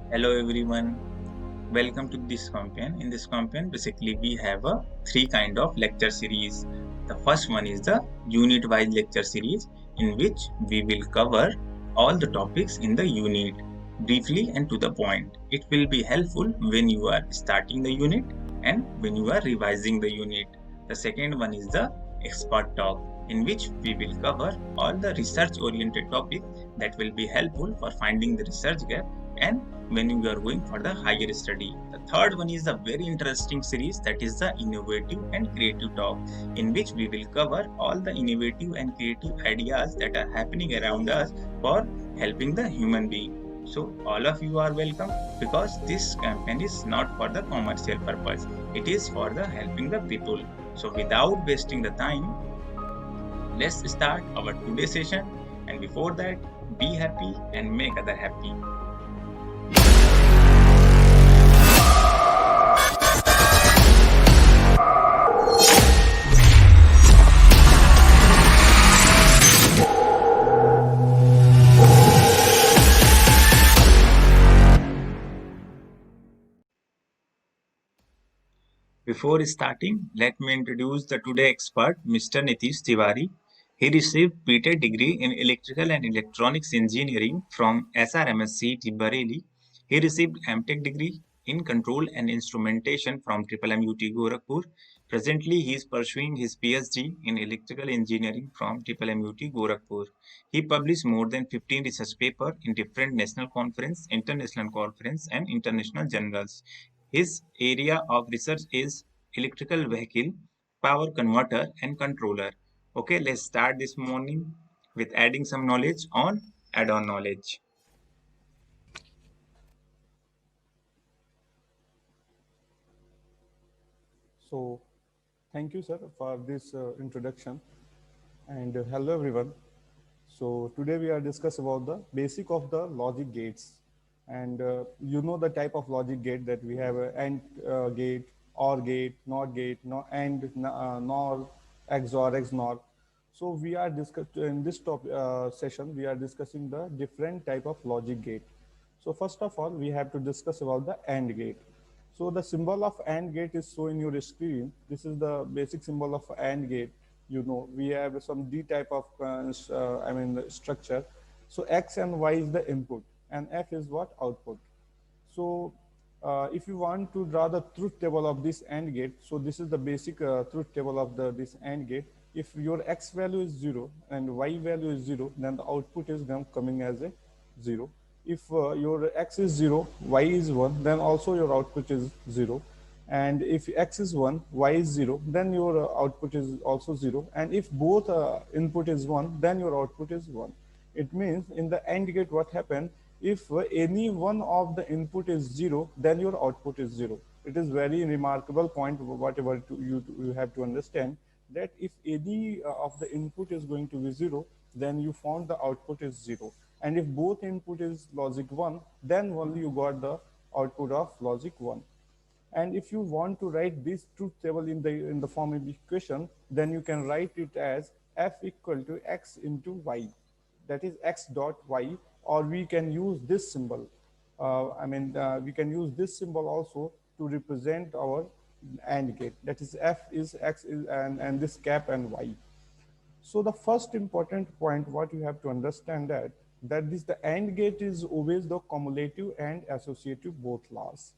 Hello everyone, welcome to this campaign. In this campaign, basically we have a three kind of lecture series. The first one is the unit-wise lecture series in which we will cover all the topics in the unit briefly and to the point. It will be helpful when you are starting the unit and when you are revising the unit. The second one is the expert talk in which we will cover all the research-oriented topics that will be helpful for finding the research gap and when you are going for the higher study. The third one is a very interesting series that is the innovative and creative talk in which we will cover all the innovative and creative ideas that are happening around us for helping the human being. So all of you are welcome because this campaign is not for the commercial purpose. It is for the helping the people. So without wasting the time, let's start our today's session. And before that, be happy and make other happy. Before starting, let me introduce the today expert, Mr. Nitish Tiwari. He received BTech degree in Electrical and Electronics Engineering from SRMSC Bareilly. He received MTech degree in Control and Instrumentation from MMUT Gorakhpur. Presently, he is pursuing his PhD in Electrical Engineering from MMUT Gorakhpur. He published more than 15 research papers in different national conference, international conference, and international journals. His area of research is electrical vehicle, power converter, and controller. Okay, let's start this morning with adding some knowledge on add-on knowledge. So, thank you, sir, for this introduction. And hello, everyone. So, today we are discuss about the basic of the logic gates. And you know the type of logic gate that we have: AND gate, OR gate, NOT gate, no AND, NOR, XOR, XNOR. So, we are discuss in this session. We are discussing the different type of logic gate. So, first of all, we have to discuss about the AND gate. So the symbol of AND gate is shown in your screen. This is the basic symbol of AND gate. You know, we have some D type of, structure. So X and Y is the input and F is what? Output. So if you want to draw the truth table of this AND gate, so this is the basic truth table of this AND gate. If your X value is 0 and Y value is 0, then the output is coming as a 0. If your X is 0, Y is 1, then also your output is 0. And if X is 1, Y is 0, then your output is also 0. And if both input is 1, then your output is 1. It means in the AND gate what happened, if any one of the input is 0, then your output is 0. It is very remarkable point, whatever you have to understand, that if any of the input is going to be 0, then you found the output is 0. And if both input is logic 1, then only you got the output of logic 1. And if you want to write this truth table in the form of equation, then you can write it as F equal to X into Y. That is X dot Y, or we can use this symbol. We can use this symbol also to represent our AND gate. That is F is X is, and this cap and Y. So the first important point what you have to understand that this the AND gate is always the cumulative and associative both laws.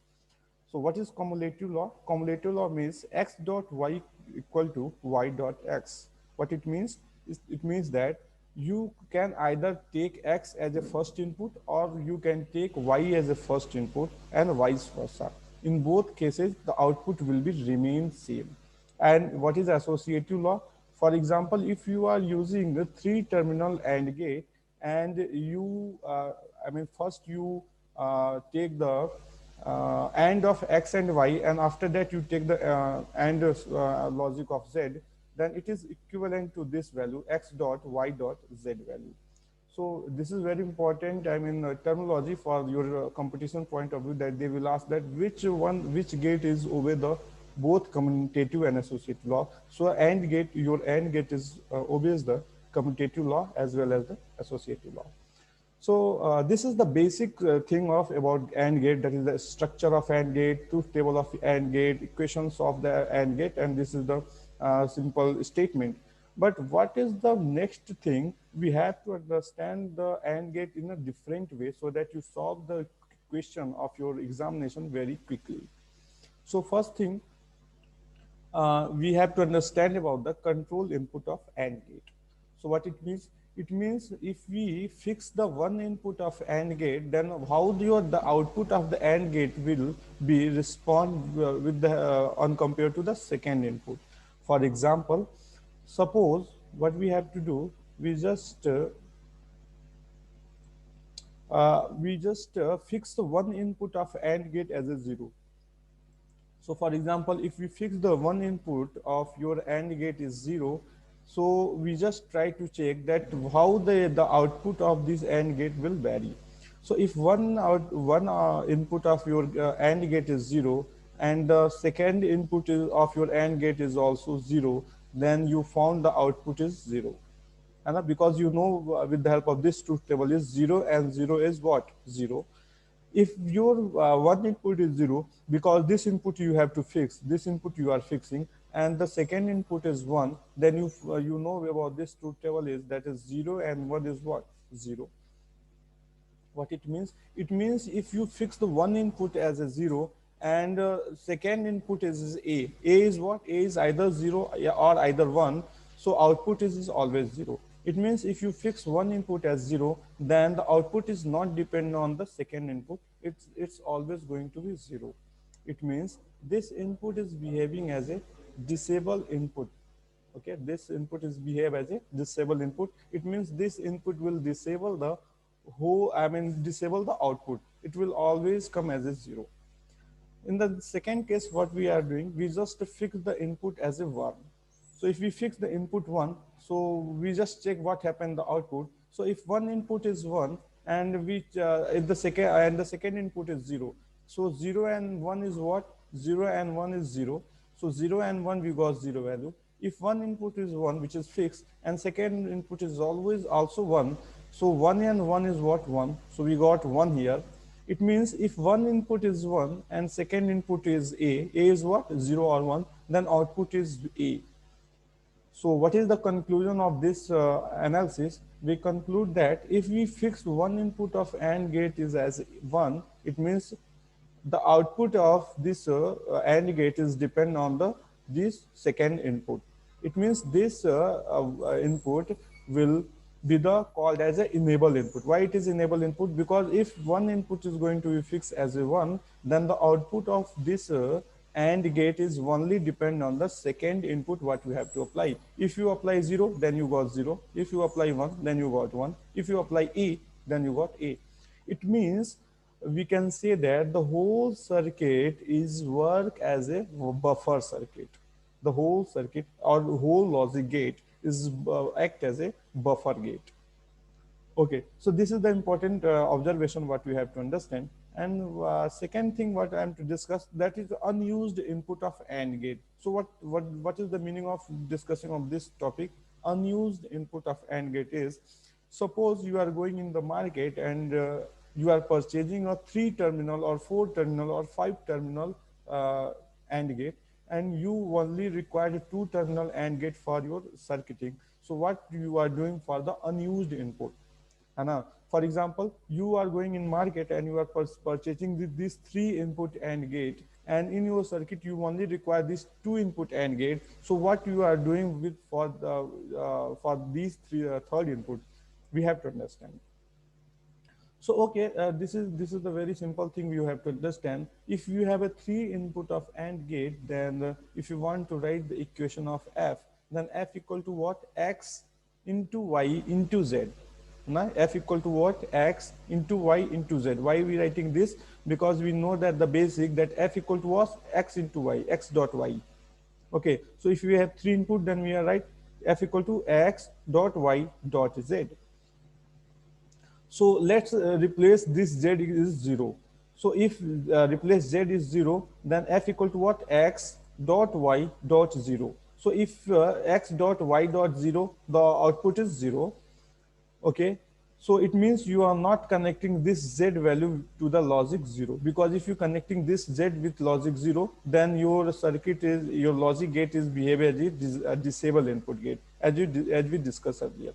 So what is cumulative law? Cumulative law means X dot Y equal to Y dot X. What it means is it means that you can either take X as a first input or you can take Y as a first input and vice versa. In both cases, the output will be remain same. And what is associative law? For example, if you are using a three terminal AND gate and you, first you take the AND of X and Y, and after that you take the AND logic of Z, then it is equivalent to this value X dot Y dot Z value. So this is very important, terminology for your competition point of view, that they will ask that which gate is over the both commutative and associative law. So your AND gate is obeys the commutative law as well as the associative law. So this is the basic thing of about AND gate, that is the structure of AND gate, truth table of AND gate, equations of the AND gate, and this is the simple statement. But what is the next thing? We have to understand the AND gate in a different way so that you solve the question of your examination very quickly. So first thing, we have to understand about the control input of AND gate. So what it means? It means if we fix the one input of AND gate, then how the output of the AND gate will be respond with the on compared to the second input. For example, suppose what we have to do, we just fix the one input of AND gate as a 0. So for example, if we fix the one input of your AND gate is 0, so we just try to check that how the output of this AND gate will vary. So if one input of your AND gate is 0 and the second input of your AND gate is also 0, then you found the output is 0. And because you know with the help of this truth table is 0 and 0 is what? 0. If your one input is 0, because this input you have to fix, this input you are fixing, and the second input is 1, then you know about this truth table is that is 0 and 1 is what? 0. What it means? It means if you fix the one input as a 0 and second input is a is what? A is either 0 or either 1, so output is always 0. It means if you fix one input as 0, then the output is not dependent on the second input, it's always going to be 0. It means this input is behaving as a disable input. Okay, this input is behave as a disable input. It means this input will disable the disable the output. It will always come as a 0. In the second case, what we are doing, we just fix the input as a 1. So if we fix the input 1, so we just check what happened the output. So if one input is 1 and if the second input is 0, so 0 and 1 is what? 0 and 1 is 0. So 0 and 1 we got 0 value. If one input is 1, which is fixed, and second input is always also 1, so 1 and 1 is what? 1. So we got 1 here. It means if one input is 1 and second input is A is what? 0 or 1, then output is A. So what is the conclusion of this analysis? We conclude that if we fix one input of AND gate is as 1, it means the output of this AND gate is depend on this second input. It means this input will be called as a enable input. Why it is enable input? Because if one input is going to be fixed as a 1, then the output of this AND gate is only depend on the second input what you have to apply. If you apply 0, then you got 0. If you apply 1, then you got 1. If you apply A, then you got A. It means we can say that the whole circuit is work as a buffer circuit. The whole circuit or whole logic gate is act as a buffer gate. Okay, so this is the important observation what we have to understand. And second thing what I am to discuss, that is the unused input of AND gate. So what is the meaning of discussing of this topic? Unused input of AND gate is, suppose you are going in the market and you are purchasing a 3-terminal or 4-terminal or 5-terminal AND gate, and you only require a 2-terminal AND gate for your circuiting. So what you are doing for the unused input? For example, you are going in market and you are purchasing this 3-input AND gate, and in your circuit you only require this 2-input AND gate. So what you are doing with for these third input, we have to understand. So okay, this is the very simple thing you have to understand. If you have a 3-input of AND gate, then if you want to write the equation of F, then F equal to what? X into Y into Z. Now F equal to what? X into Y into Z. Why are we writing this? Because we know that the basic that F equal to what? X into Y, X dot Y. Okay, so if we have 3 input, then we are right F equal to X dot Y dot Z. So let's replace this Z is 0. So if replace Z is 0, then F equal to what? X dot Y dot 0. So if X dot Y dot 0, the output is 0. Okay. So it means you are not connecting this Z value to the logic 0, because if you connecting this Z with logic 0, then your circuit is, your logic gate is behave as a disable input gate, as we discussed earlier.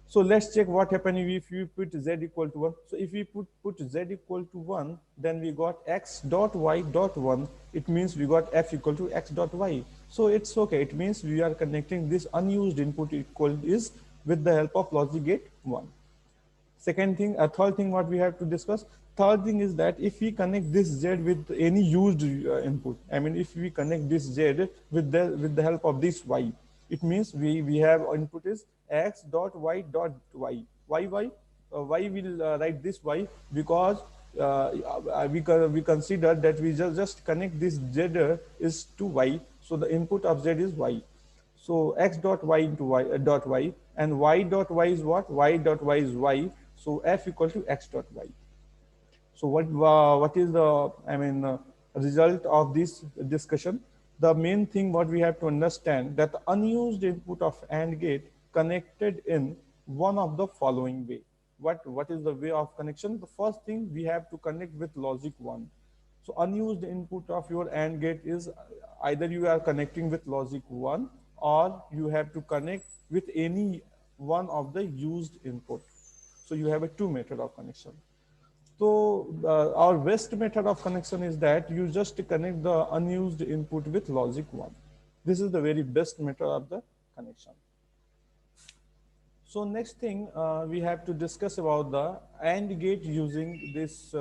So let's check what happens if you put Z equal to 1. So if we put Z equal to 1, then we got X dot Y dot 1. It means we got F equal to X dot Y. So it's okay. It means we are connecting this unused input equal is with the help of logic gate 1. Second thing, a third thing what we have to discuss. Third thing is that if we connect this Z with any used input, I mean, if we connect this Z with the help of this Y, it means we have input is X dot Y dot Y. Why will write this Y? Because we consider that we just connect this Z is to Y, so the input of Z is Y. So x dot y into y dot y, and y dot y is what? Y dot y is y. So f equal to x dot y. So what is the, I mean, result of this discussion? The main thing what we have to understand, that the unused input of AND gate connected in one of the following way. What is the way of connection? The first thing, we have to connect with logic 1. So unused input of your AND gate is either you are connecting with logic 1, or you have to connect with any one of the used input. So you have a two method of connection. So our best method of connection is that you just connect the unused input with logic 1. This is the very best method of the connection. So next thing, we have to discuss about the AND gate using this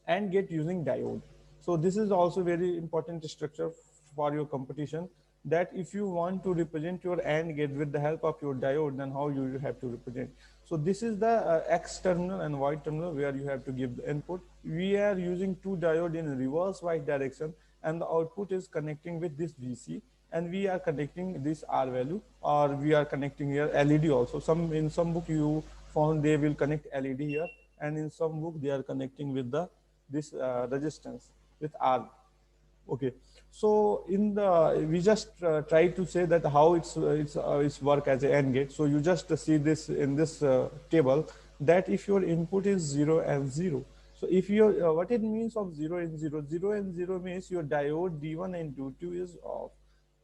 AND gate using diode. So this is also very important structure for your competition, that if you want to represent your AND gate with the help of your diode, then how you have to represent. So this is the X terminal and Y terminal where you have to give the input. We are using two diode in reverse Y direction, and the output is connecting with this DC, and we are connecting this R value, or we are connecting here LED also. In some book you found they will connect LED here, and in some book they are connecting with this resistance with R. Okay, so in the, we just try to say that how it's work as an AND gate. So you just see this in this table, that if your input is 0 and 0, so if your what it means of 0 and 0, 0 and 0 means your diode D1 and D2 is off.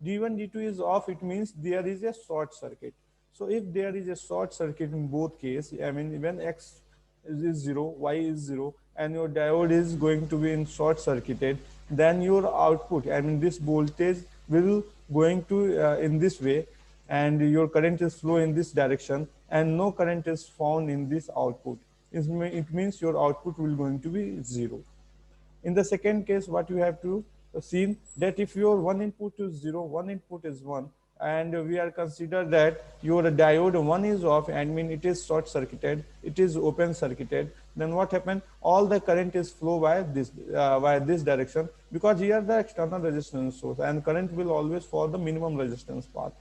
D1 D2 is off, it means there is a short circuit. So if there is a short circuit in both case, I mean, when X is 0, Y is 0, and your diode is going to be in short circuited, then your output, I mean, this voltage will going to in this way, and your current is flow in this direction, and no current is found in this output. It means your output will going to be 0. In the second case, what you have to see, that if your one input is 0, one input is 1, and we are consider that your diode 1 is off, and mean it is short circuited, it is open circuited, then what happen? All the current is flow via this direction, because here the external resistance source, and current will always follow the minimum resistance path.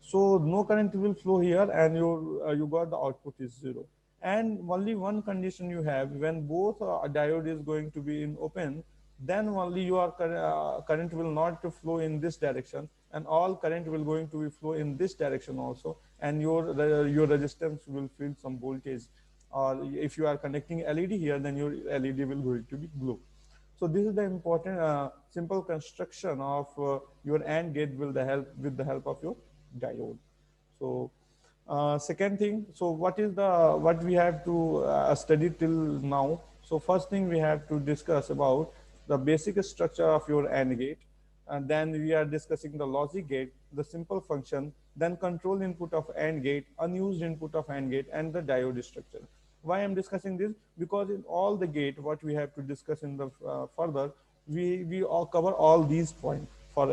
So no current will flow here, and you got the output is 0. And only one condition you have, when both diode is going to be in open, then only your current will not flow in this direction, and all current will going to be flow in this direction also, and your resistance will feel some voltage. Or if you are connecting LED here, then your LED will going to be glow. So this is the important simple construction of your AND gate with the help of your diode. So second thing, so what we have to study till now. So first thing we have to discuss about the basic structure of your AND gate, and then we are discussing the logic gate, the simple function, then control input of AND gate, unused input of AND gate, and the diode structure. Why I'm discussing this? Because in all the gate, what we have to discuss in the further, we all cover all these points for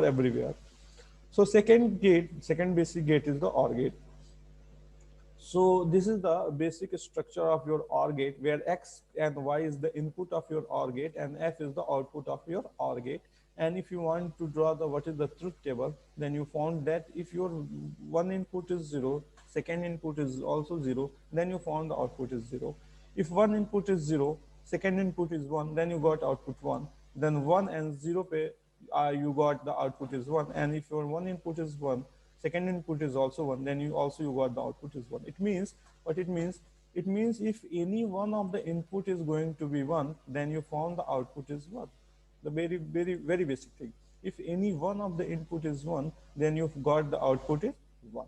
everywhere. So second basic gate is the OR gate. So this is the basic structure of your OR gate, where X and Y is the input of your OR gate, and F is the output of your OR gate. And if you want to draw the what is the truth table, then you found that if your one input is 0, second input is also 0, then you found the output is 0. If one input is 0, second input is 1, then you got output 1. Then 1 and 0 you got the output is 1. And if your one input is 1, second input is also 1, then you got the output is 1. It means what it means? It means if any one of the input is going to be 1, then you found the output is 1. The very basic thing. If any one of the input is 1, then you've got the output is 1.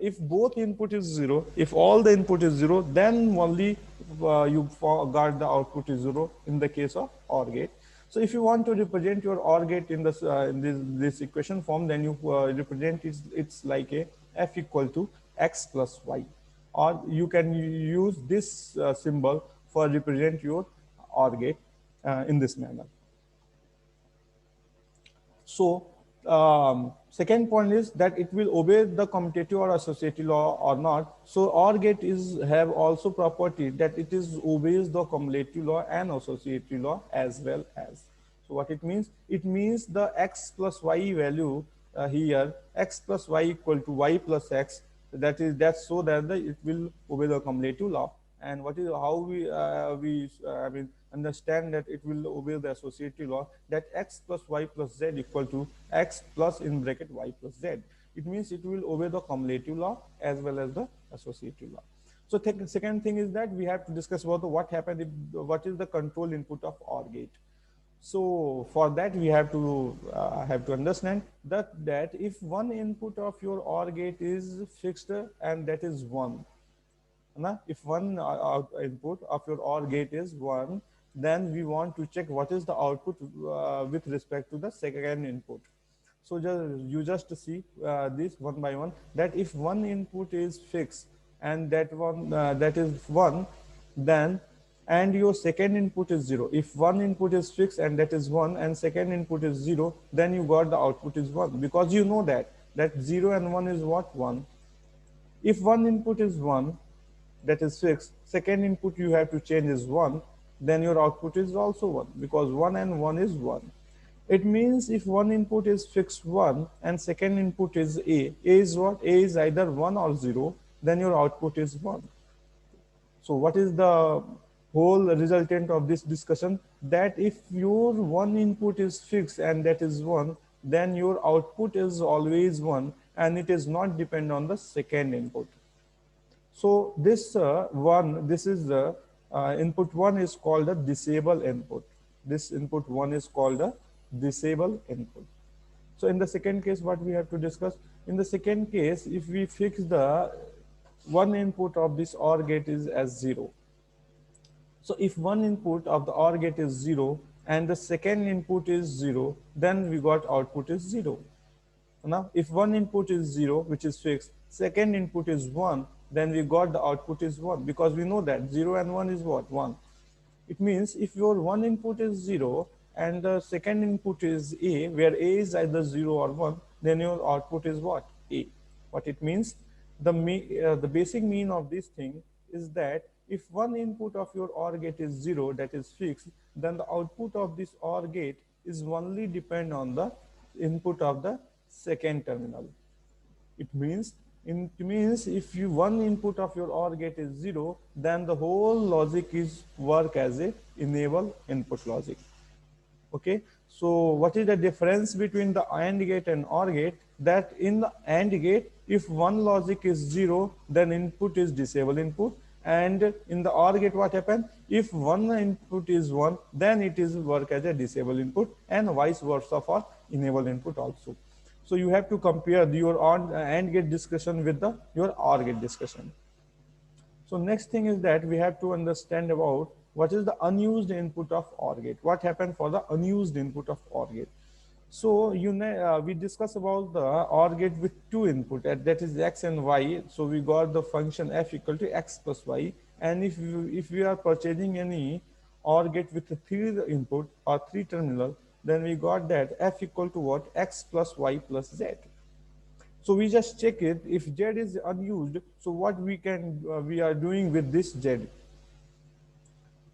If both input is 0, if all the input is 0, then only you got the output is 0 in the case of OR gate. So if you want to represent your OR gate in this equation form, then you represent it's like a f equal to x plus y, or you can use this symbol for represent your OR gate in this manner. So second point is that it will obey the commutative or associative law or not. So OR gate have also property that it is obeys the cumulative law and associative law as well as. So what it means? It means the x plus y value here, x plus y equal to y plus x. That's so that it will obey the cumulative law. And what is how we understand that it will obey the associative law, that x plus y plus z equal to x plus in bracket y plus z. It means it will obey the cumulative law as well as the associative law. So second thing is that we have to discuss about what happened if, what is the control input of OR gate. So for that we have to understand that if one input of your OR gate is fixed and that is 1, if one input of your OR gate is 1, then we want to check what is the output with respect to the second input. So you just see this one by one, that if one input is fixed and that is 1, then and your second input is 0. If one input is fixed and that is 1 and second input is 0, then you got the output is 1, because you know that 0 and 1 is what? 1. If one input is 1, that is fixed, second input you have to change is 1, then your output is also 1, because 1 and 1 is 1. It means if one input is fixed 1 and second input is A is what? A is either 1 or 0, then your output is 1. So what is the whole resultant of this discussion? That if your one input is fixed and that is 1, then your output is always 1 and it is not depend on the second input. So this is the input 1 is called a disable input. This input 1 is called a disable input. So in the second case, what we have to discuss? In the second case, if we fix the one input of this OR gate is as 0. So if one input of the OR gate is 0 and the second input is 0, then we got output is 0. Now, if one input is 0, which is fixed, second input is 1, then we got the output is 1, because we know that 0 and 1 is what? 1. It means if your one input is 0 and the second input is A, where A is either 0 or 1, then your output is what? A. What it means? The basic mean of this thing is that if one input of your OR gate is 0, that is fixed, then the output of this OR gate is only depend on the input of the second terminal. It means if you one input of your OR gate is 0, then the whole logic is work as a enable input logic. Okay, so what is the difference between the AND gate and OR gate? That in the AND gate, if one logic is 0, then input is disable input. And in the OR gate, what happens? If one input is 1, then it is work as a disable input, and vice versa for enable input also. So you have to compare your AND gate discussion with your OR gate discussion. So next thing is that we have to understand about what is the unused input of OR gate. What happened for the unused input of OR gate? So we discuss about the OR gate with two input, that is x and y. So we got the function f equal to x plus y. And if we are purchasing any OR gate with three input or three terminal, then we got that f equal to what? X plus y plus z. So we just check it. If z is unused, so what we are doing with this z?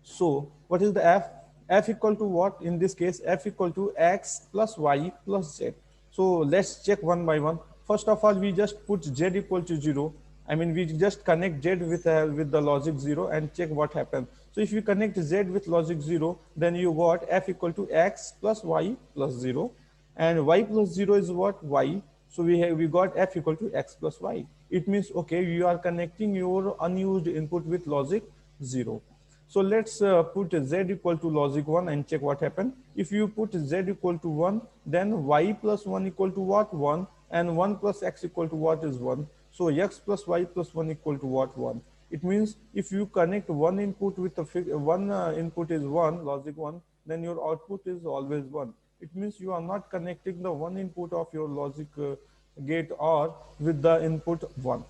So what is the f? F equal to what? In this case, f equal to x plus y plus z. So let's check one by one. First of all, we just put z equal to 0. I mean, we just connect z with the logic 0 and check what happens. So if you connect z with logic 0, then you got f equal to x plus y plus 0. And y plus 0 is what? Y. So we got f equal to x plus y. It means, okay, you are connecting your unused input with logic 0. So let's put z equal to logic 1 and check what happened. If you put z equal to 1, then y plus 1 equal to what? 1. And 1 plus x equal to what is 1. So x plus y plus 1 equal to what? 1. It means if you connect one input with one input is 1, logic 1, then your output is always 1. It means you are not connecting the one input of your logic gate OR with the input 1.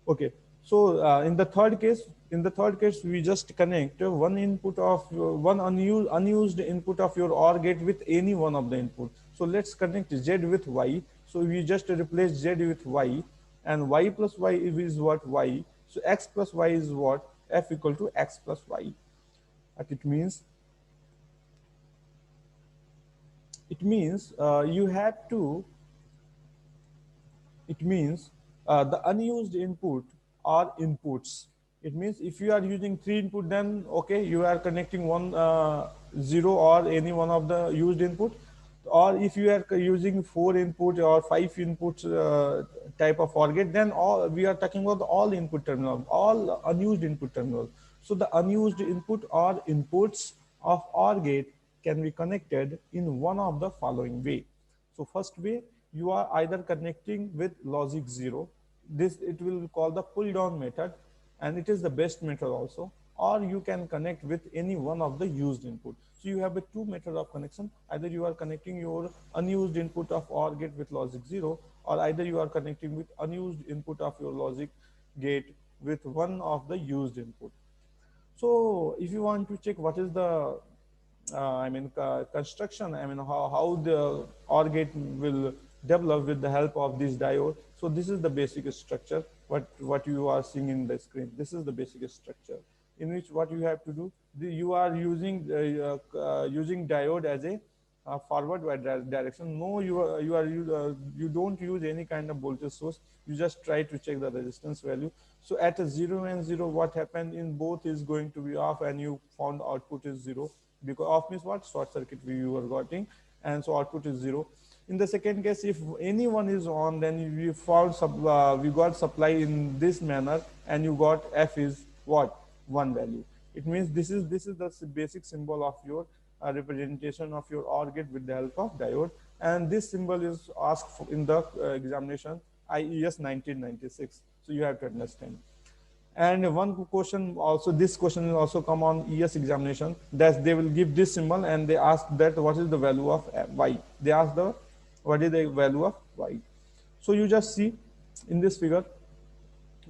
Okay. So in the third case, we just connect one input of one unused input of your OR gate with any one of the input. So let's connect Z with Y. So we just replace Z with Y, and Y plus Y is what? Y. So X plus Y is what? F equal to X plus Y. But it means you have to it means the unused input are inputs. It means if you are using three input, then okay, you are connecting one zero or any one of the used input. Or if you are using four input or five input type of OR gate, then we are talking about all input terminal, all unused input terminal. So the unused input or inputs of OR gate can be connected in one of the following way. So first way, you are either connecting with logic 0. This it will call the pull down method, and it is the best method also. Or you can connect with any one of the used input. So you have a two method of connection. Either you are connecting your unused input of OR gate with logic 0, or either you are connecting with unused input of your logic gate with one of the used input. So if you want to check what is the construction, how the OR gate will develop with the help of this diode. So this is the basic structure, what you are seeing in the screen. This is the basic structure in which what you have to do, you are using diode as a forward direction. No, you don't use any kind of voltage source. You just try to check the resistance value. So at a 0 and 0, what happened in both is going to be off, and you found output is 0, because off means what? Short circuit you are getting, and so output is 0. In the second case, if any one is on, then we found we got supply in this manner, and you got F is what? 1 value. It means this is the basic symbol of your representation of your OR gate with the help of diode, and this symbol is asked in the examination IES 1996. So you have to understand. And one question also, this question will also come on ES examination, that they will give this symbol and they ask that what is the value of Y. They ask the what is the value of Y. So you just see in this figure,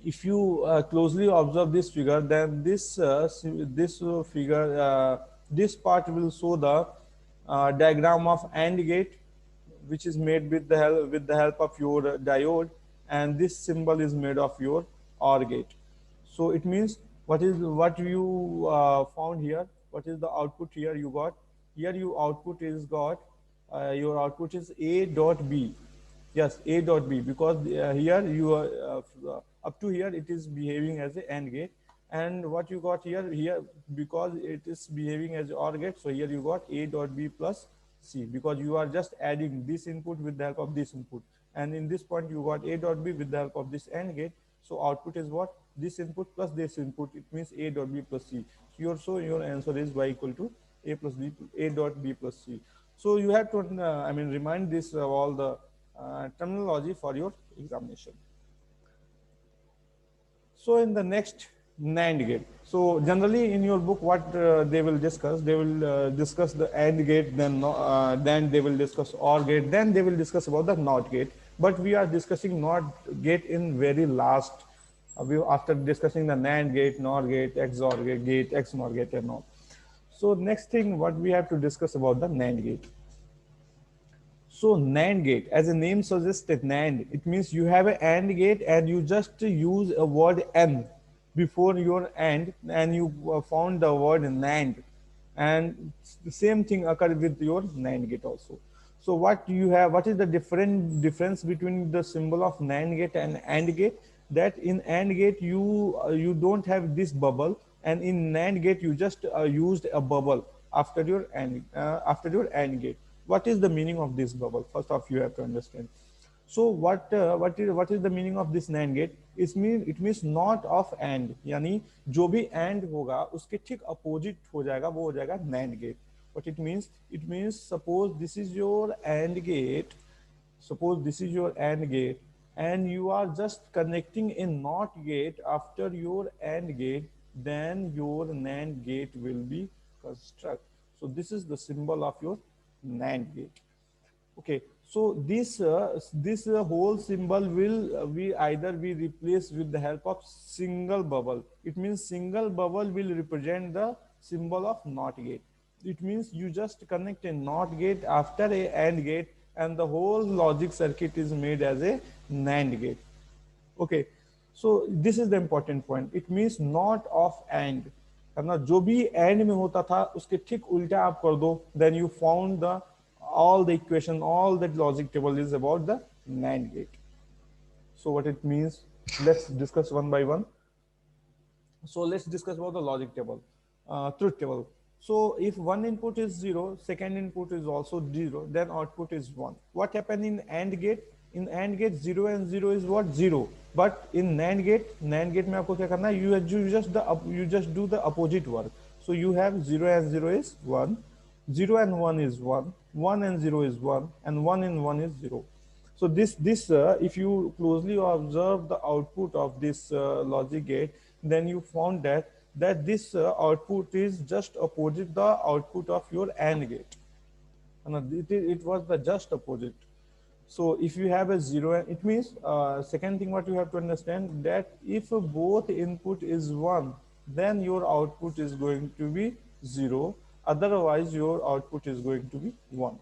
if you closely observe this figure, then this part will show the diagram of AND gate, which is made with the help of your diode, and this symbol is made of your OR gate. So it means what you found here, what is the output here you got? Here your output is A dot B. Yes, A dot B, because here you are up to here it is behaving as a AND gate, and what you got here because it is behaving as OR gate, so here you got A dot B plus C, because you are just adding this input with the help of this input, and in this point you got A dot B with the help of this AND gate. So output is what? This input plus this input. It means A dot B plus C. So your answer is Y equal to A dot B plus C. So you have to remind this all the terminology for your examination. So in the next, NAND gate. So generally in your book, what they will discuss the AND gate, then they will discuss OR gate, then they will discuss about the NOT gate. But we are discussing NOT gate in very last. After discussing the NAND gate, NOR gate, XOR gate, XNOR gate, and all. So next thing, what we have to discuss about the NAND gate. So NAND gate, as the name suggests, NAND, it means you have an AND gate and you just use a word N before your AND, and you found the word NAND, and the same thing occurred with your NAND gate also. So what is the difference between the symbol of NAND gate and AND gate? That in AND gate you don't have this bubble, and in NAND gate you just used a bubble after your AND gate. What is the meaning of this bubble? First off, you have to understand. So what is the meaning of this NAND gate? It means not of AND, यानी जो भी AND होगा उसके ठीक opposite हो जाएगा, वो हो जाएगा NAND gate. What it means? It means suppose this is your AND gate. Suppose this is your AND gate, and you are just connecting a NOT gate after your AND gate, then your NAND gate will be construct. So this is the symbol of your NAND gate. Okay, so this whole symbol will we either be replaced with the help of single bubble. It means single bubble will represent the symbol of NOT gate. It means you just connect a NOT gate after a AND gate, and the whole logic circuit is made as a NAND gate. Okay, so this is the important point. It means not of AND. है ना, जो भी and में होता था उसके ठीक उल्टा आप कर दो, then you found the all the equation, all that logic table is about the NAND gate. So what it means, let's discuss one by one. So let's discuss about the logic table, truth table. So if one input is 0, second input is also 0, then output is 1. What happened in AND gate? In AND gate 0 and 0 is what? 0. But in NAND gate में आपको क्या करना है? You just do the opposite work. So you have 0 and 0 is 1, 0 and 1 is 1, 1 and 0 is 1, and 1 and 1 is 0. So if you closely observe the output of this logic gate, then you found that this output is just opposite the output of your AND gate. And it was the just opposite. So if you have a 0, it means second thing what you have to understand, that if both input is 1, then your output is going to be 0. Otherwise, your output is going to be 1.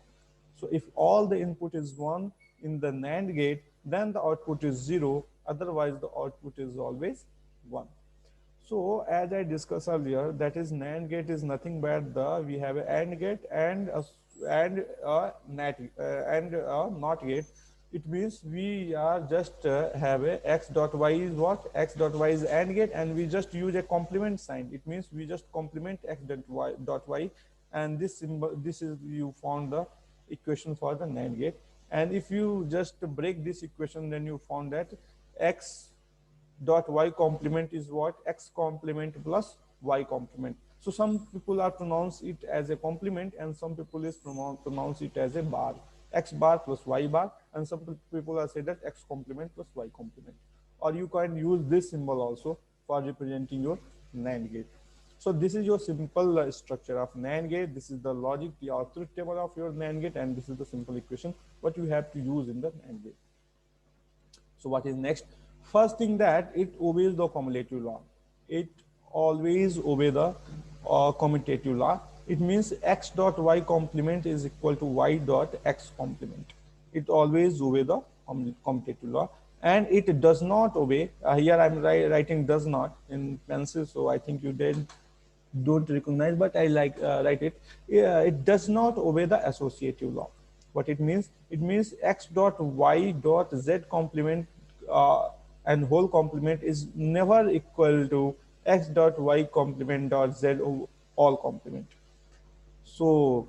So if all the input is 1 in the NAND gate, then the output is 0. Otherwise, the output is always 1. So as I discussed earlier, that is NAND gate is nothing but we have an AND gate and a NOT gate. It means we are just have a x dot y is what? X dot y is AND gate, and we just use a complement sign. It means we just complement x dot y, and this symbol, this is you found the equation for the NAND gate. And if you just break this equation, then you found that x dot y complement is what? X complement plus y complement. So some people are pronounce it as a complement, and some people is pronounce it as a bar, x bar plus y bar, and some people are say that x complement plus y complement. Or you can use this symbol also for representing your NAND gate. So this is your simple structure of NAND gate. This is the logic, or truth table of your NAND gate, and this is the simple equation what you have to use in the NAND gate. So what is next? First thing, that it obeys the commutative law. It always obeys the commutative law. It means x dot y complement is equal to y dot x complement. It always obeys the commutative law, and it does not obey. Here I'm writing does not in pencil, so I think you don't recognize, but I like write it. It does not obey the associative law. What it means? It means x dot y dot z complement and whole complement is never equal to x dot y complement dot z all complement. So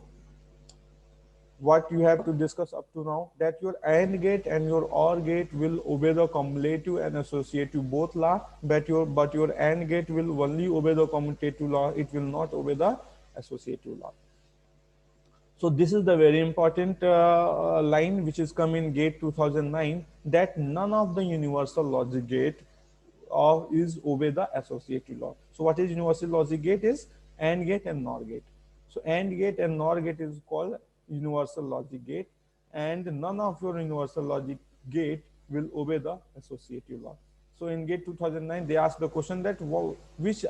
what you have to discuss up to now, that your AND gate and your OR gate will obey the cumulative and associative both law, but your AND gate will only obey the commutative law. It will not obey the associative law. So this is the very important line which is come in GATE 2009, that none of the universal logic gate is obey the associative law. So what is universal logic gate? Is AND gate and NOR gate. So AND gate and NOR gate is called universal logic gate, and none of your universal logic gate will obey the associative law. So in GATE 2009, they asked the question that which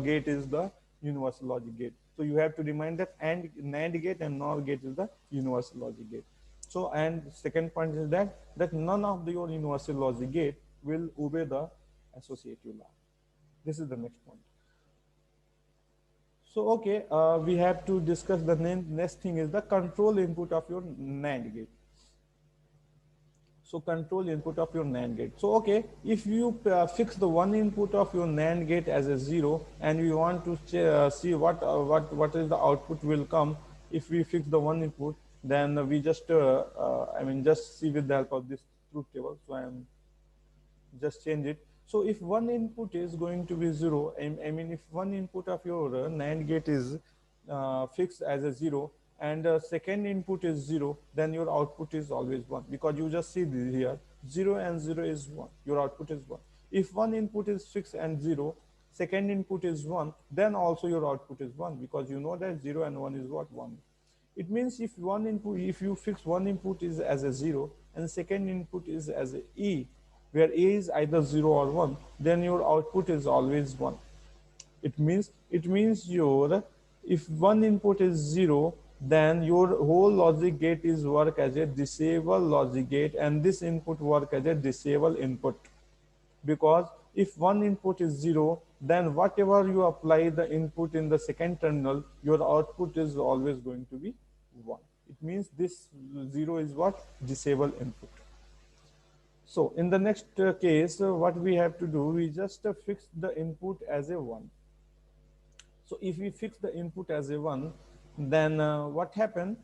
gate is the universal logic gate. So you have to remind that NAND gate and NOR gate is the universal logic gate. So, and second point is that none of your universal logic gate will obey the associative law. This is the next point. So okay, we have to discuss the next thing is the control input of your NAND gate. So control input of your NAND gate. So okay, if you fix the one input of your NAND gate as a 0, and we want to see what is the output will come if we fix the one input, then we just just see with the help of this truth table. So I am just change it. So if one input is going to be zero, if one input of your NAND gate is fixed as a zero, and second input is zero, then your output is always one, because you just see here, zero and zero is one, your output is one. If one input is fixed and zero, second input is one, then also your output is one, because you know that zero and one is what, one. It means if one input, if you fix one input is as a zero and second input is as a E, where A is either zero or one, then your output is always one. It means your, if one input is zero, then your whole logic gate is work as a disable logic gate, and this input work as a disable input. Because if one input is zero, then whatever you apply the input in the second terminal, your output is always going to be one. It means this zero is what, disable input. So in the next case, what we have to do, we just fix the input as a one. So if we fix the input as a one, then what happen?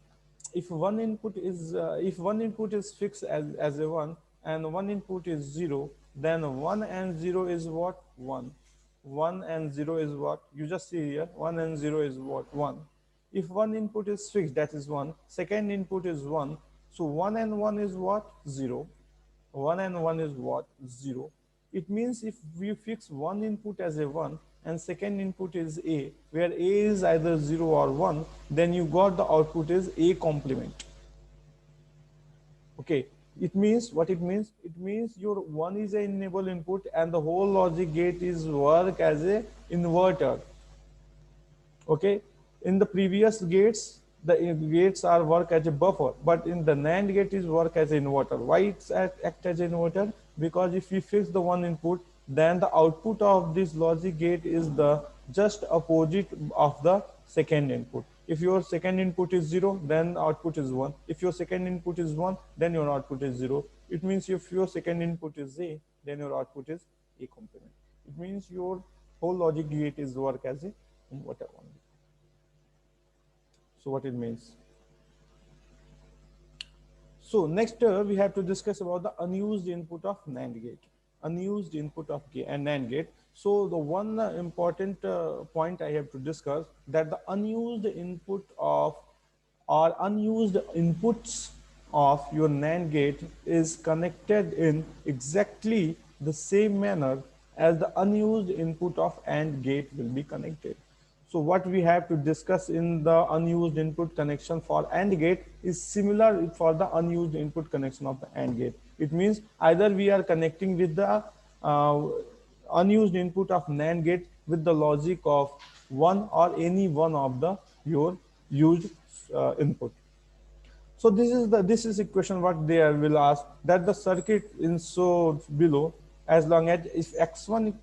If one input is fixed as a one and one input is zero, then one and zero is what, one. One and zero is what, you just see here, one and zero is what, one. If one input is fixed, that is one, second input is one, so one and one is what, zero. 1 and 1 is what, 0. It means if we fix one input as a 1 and second input is A, where A is either 0 or 1, then you got the output is A complement. Okay, it means what it means? It means your 1 is an enable input and the whole logic gate is work as a inverter. Okay, in the previous gates, the gates are work as a buffer, but in the NAND gate is work as an inverter. Why it's act as an inverter? Because if you fix the one input, then the output of this logic gate is the just opposite of the second input. If your second input is 0, then output is 1. If your second input is 1, then your output is 0. It means if your second input is A, then your output is A complement. It means your whole logic gate is work as a inverter only. So what it means? So next we have to discuss about the unused input of NAND gate. Unused input of NAND gate. So the one important point I have to discuss, that the unused input of or unused inputs of your NAND gate is connected in exactly the same manner as the unused input of AND gate will be connected. So what we have to discuss in the unused input connection for AND gate is similar for the unused input connection of the AND gate. It means either we are connecting with the unused input of NAND gate with the logic of one or any one of the your used input. So this is equation what they will ask, that the circuit in so below, as long as if x1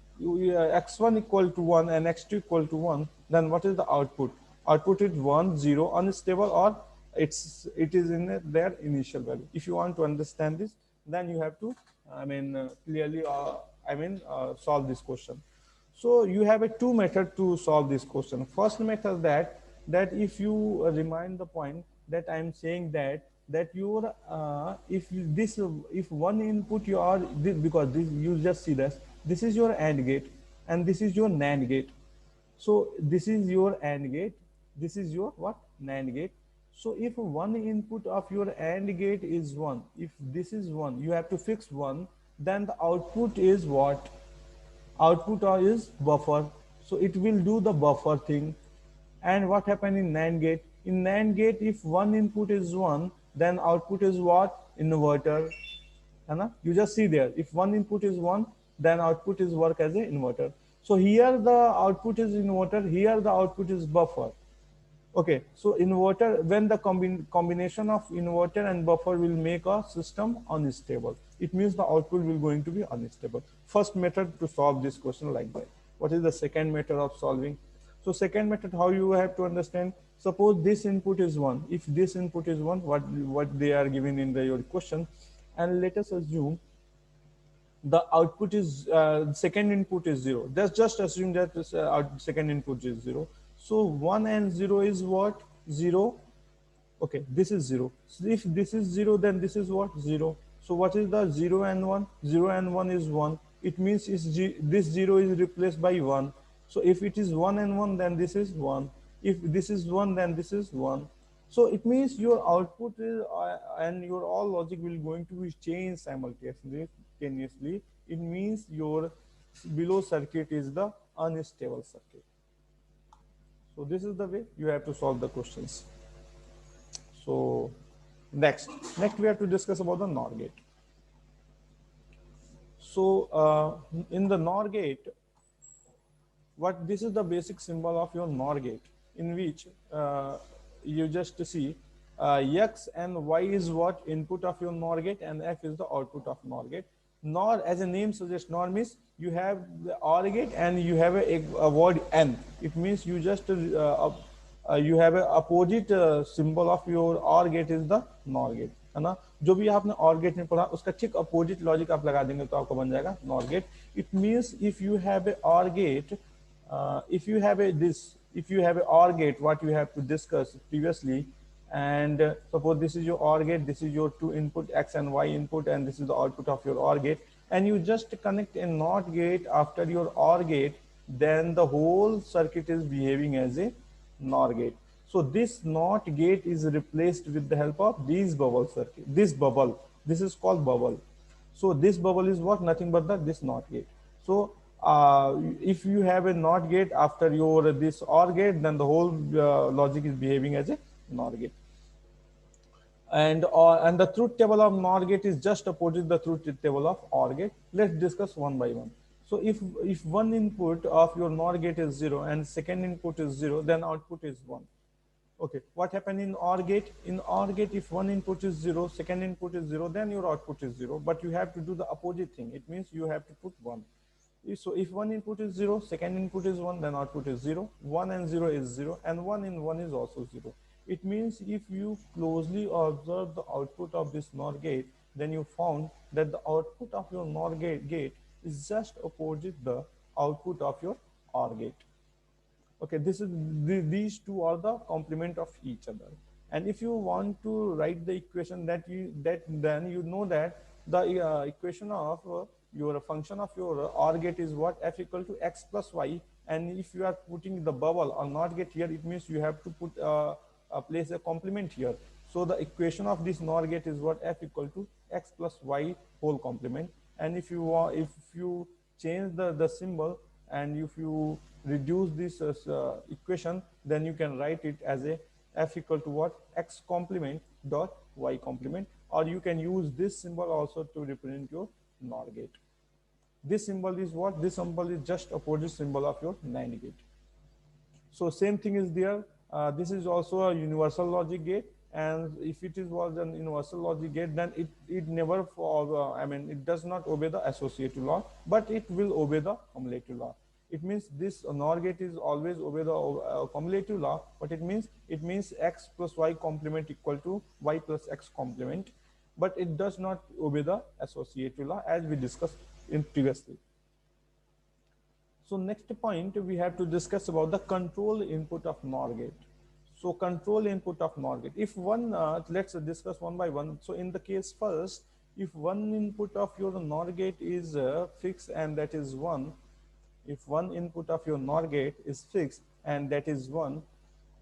equal to 1 and x2 equal to 1, then what is the output? Output is 1, 0, unstable, or it is in their initial value. If you want to understand this, then you have to clearly solve this question. So you have a two method to solve this question. First method, that if you remind the point that I am saying that your if one input you are because this, you just see this is your AND gate and this is your NAND gate. So this is your AND gate, this is your what, NAND gate. So if one input of your AND gate is 1, if this is 1, you have to fix 1, then the output is what? Output is buffer. So it will do the buffer thing. And what happened in NAND gate? In NAND gate, if one input is 1, then output is what? Inverter. You just see there, if one input is 1, then output is work as an inverter. So here the output is inverter, here the output is buffer. Okay, so inverter, when the combination of inverter and buffer will make a system unstable, it means the output will going to be unstable. First method to solve this question like that. What is the second method of solving? So second method, how you have to understand, suppose this input is 1. If this input is 1, what they are given in your question, and let us assume the output is second input is 0. Let's just assume that this second input is 0. So 1 and 0 is what? 0. Okay, this is 0. So if this is 0, then this is what? 0. So what is the 0 and 1? 0 and 1 is 1. It means this 0 is replaced by 1. So if it is 1 and 1, then this is 1. If this is 1, then this is 1. So it means your output is, and your all logic will going to be changed simultaneously. It means your below circuit is the unstable circuit. So this is the way you have to solve the questions. So next we have to discuss about the NOR gate. So in the NOR gate, what this is the basic symbol of your NOR gate, in which you just see X and Y is what input of your NOR gate, and F is the output of NOR gate. NOR, as a name suggests, NOR means you have the OR gate and you have a word N. It means you just you have a opposite symbol of your OR gate is the NOR gate, है ना. जो भी आपने OR gate में पढ़ा उसका ठीक opposite logic आप लगा देंगे तो आपको बन जाएगा NOR gate. It means if you have a OR gate, if you have a OR gate, what you have to discuss previously, and suppose this is your OR gate, this is your two input X and Y input, and this is the output of your OR gate, and you just connect a NOT gate after your OR gate, then the whole circuit is behaving as a NOR gate. So this NOT gate is replaced with the help of this bubble. This is called bubble. So this bubble is what? Nothing but this NOT gate. So if you have a NOT gate after your this OR gate, then the whole logic is behaving as a NOR gate. And the truth table of NOR gate is just opposite the truth table of OR gate. Let's discuss one by one. So if one input of your NOR gate is 0 and second input is 0, then output is 1. Okay, what happened in OR gate? In OR gate, if one input is 0, second input is 0, then your output is 0. But you have to do the opposite thing. It means you have to put 1. So if one input is 0, second input is 1, then output is 0. 1 and 0 is 0, and 1 in 1 is also 0. It means if you closely observe the output of this NOR gate, then you found that the output of your NOR gate is just opposite the output of your OR gate. Okay, these two are the complement of each other. And if you want to write the equation then you know that the equation of your function of your OR gate is what? F equal to X plus Y. And if you are putting the bubble or NOT gate here, it means you have to put place a complement here. So the equation of this NOR gate is what? F equal to X plus Y whole complement. And if you change the symbol, and if you reduce this equation, then you can write it as a F equal to what? X complement dot Y complement, or you can use this symbol also to represent your NOR gate. This symbol is what? This symbol is just opposite symbol of your NAND gate. So same thing is there. This is also a universal logic gate, and if it was an universal logic gate, then it never it does not obey the associative law, but it will obey the cumulative law. It means this NOR gate is always obey the cumulative law. What it means? It means X plus Y complement equal to Y plus X complement, but it does not obey the associative law as we discussed in previously. So next point we have to discuss about the control input of NOR gate. So control input of NOR gate. If one, let's discuss one by one. So in the case first, if one input of your NOR gate is fixed and that is 1, if one input of your NOR gate is fixed and that is 1,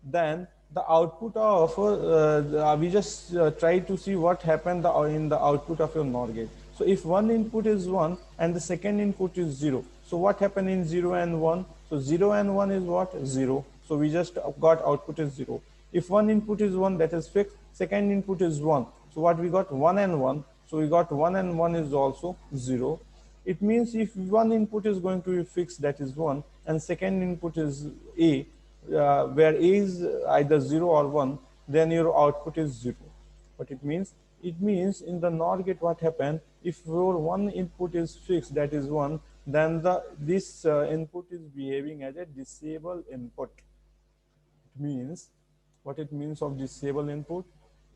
then the output of, we just try to see what happened in the output of your NOR gate. So if one input is 1 and the second input is 0, so what happened in 0 and 1? So 0 and 1 is what? 0. So we just got output is 0. If one input is 1, that is fixed, second input is 1. So what we got? 1 and 1. So we got 1 and 1 is also 0. It means if one input is going to be fixed, that is 1, and second input is A, where A is either 0 or 1, then your output is 0. What it means? It means in the NOR gate what happened, if your one input is fixed, that is 1, then this input is behaving as a disable input. It means, what it means of disable input?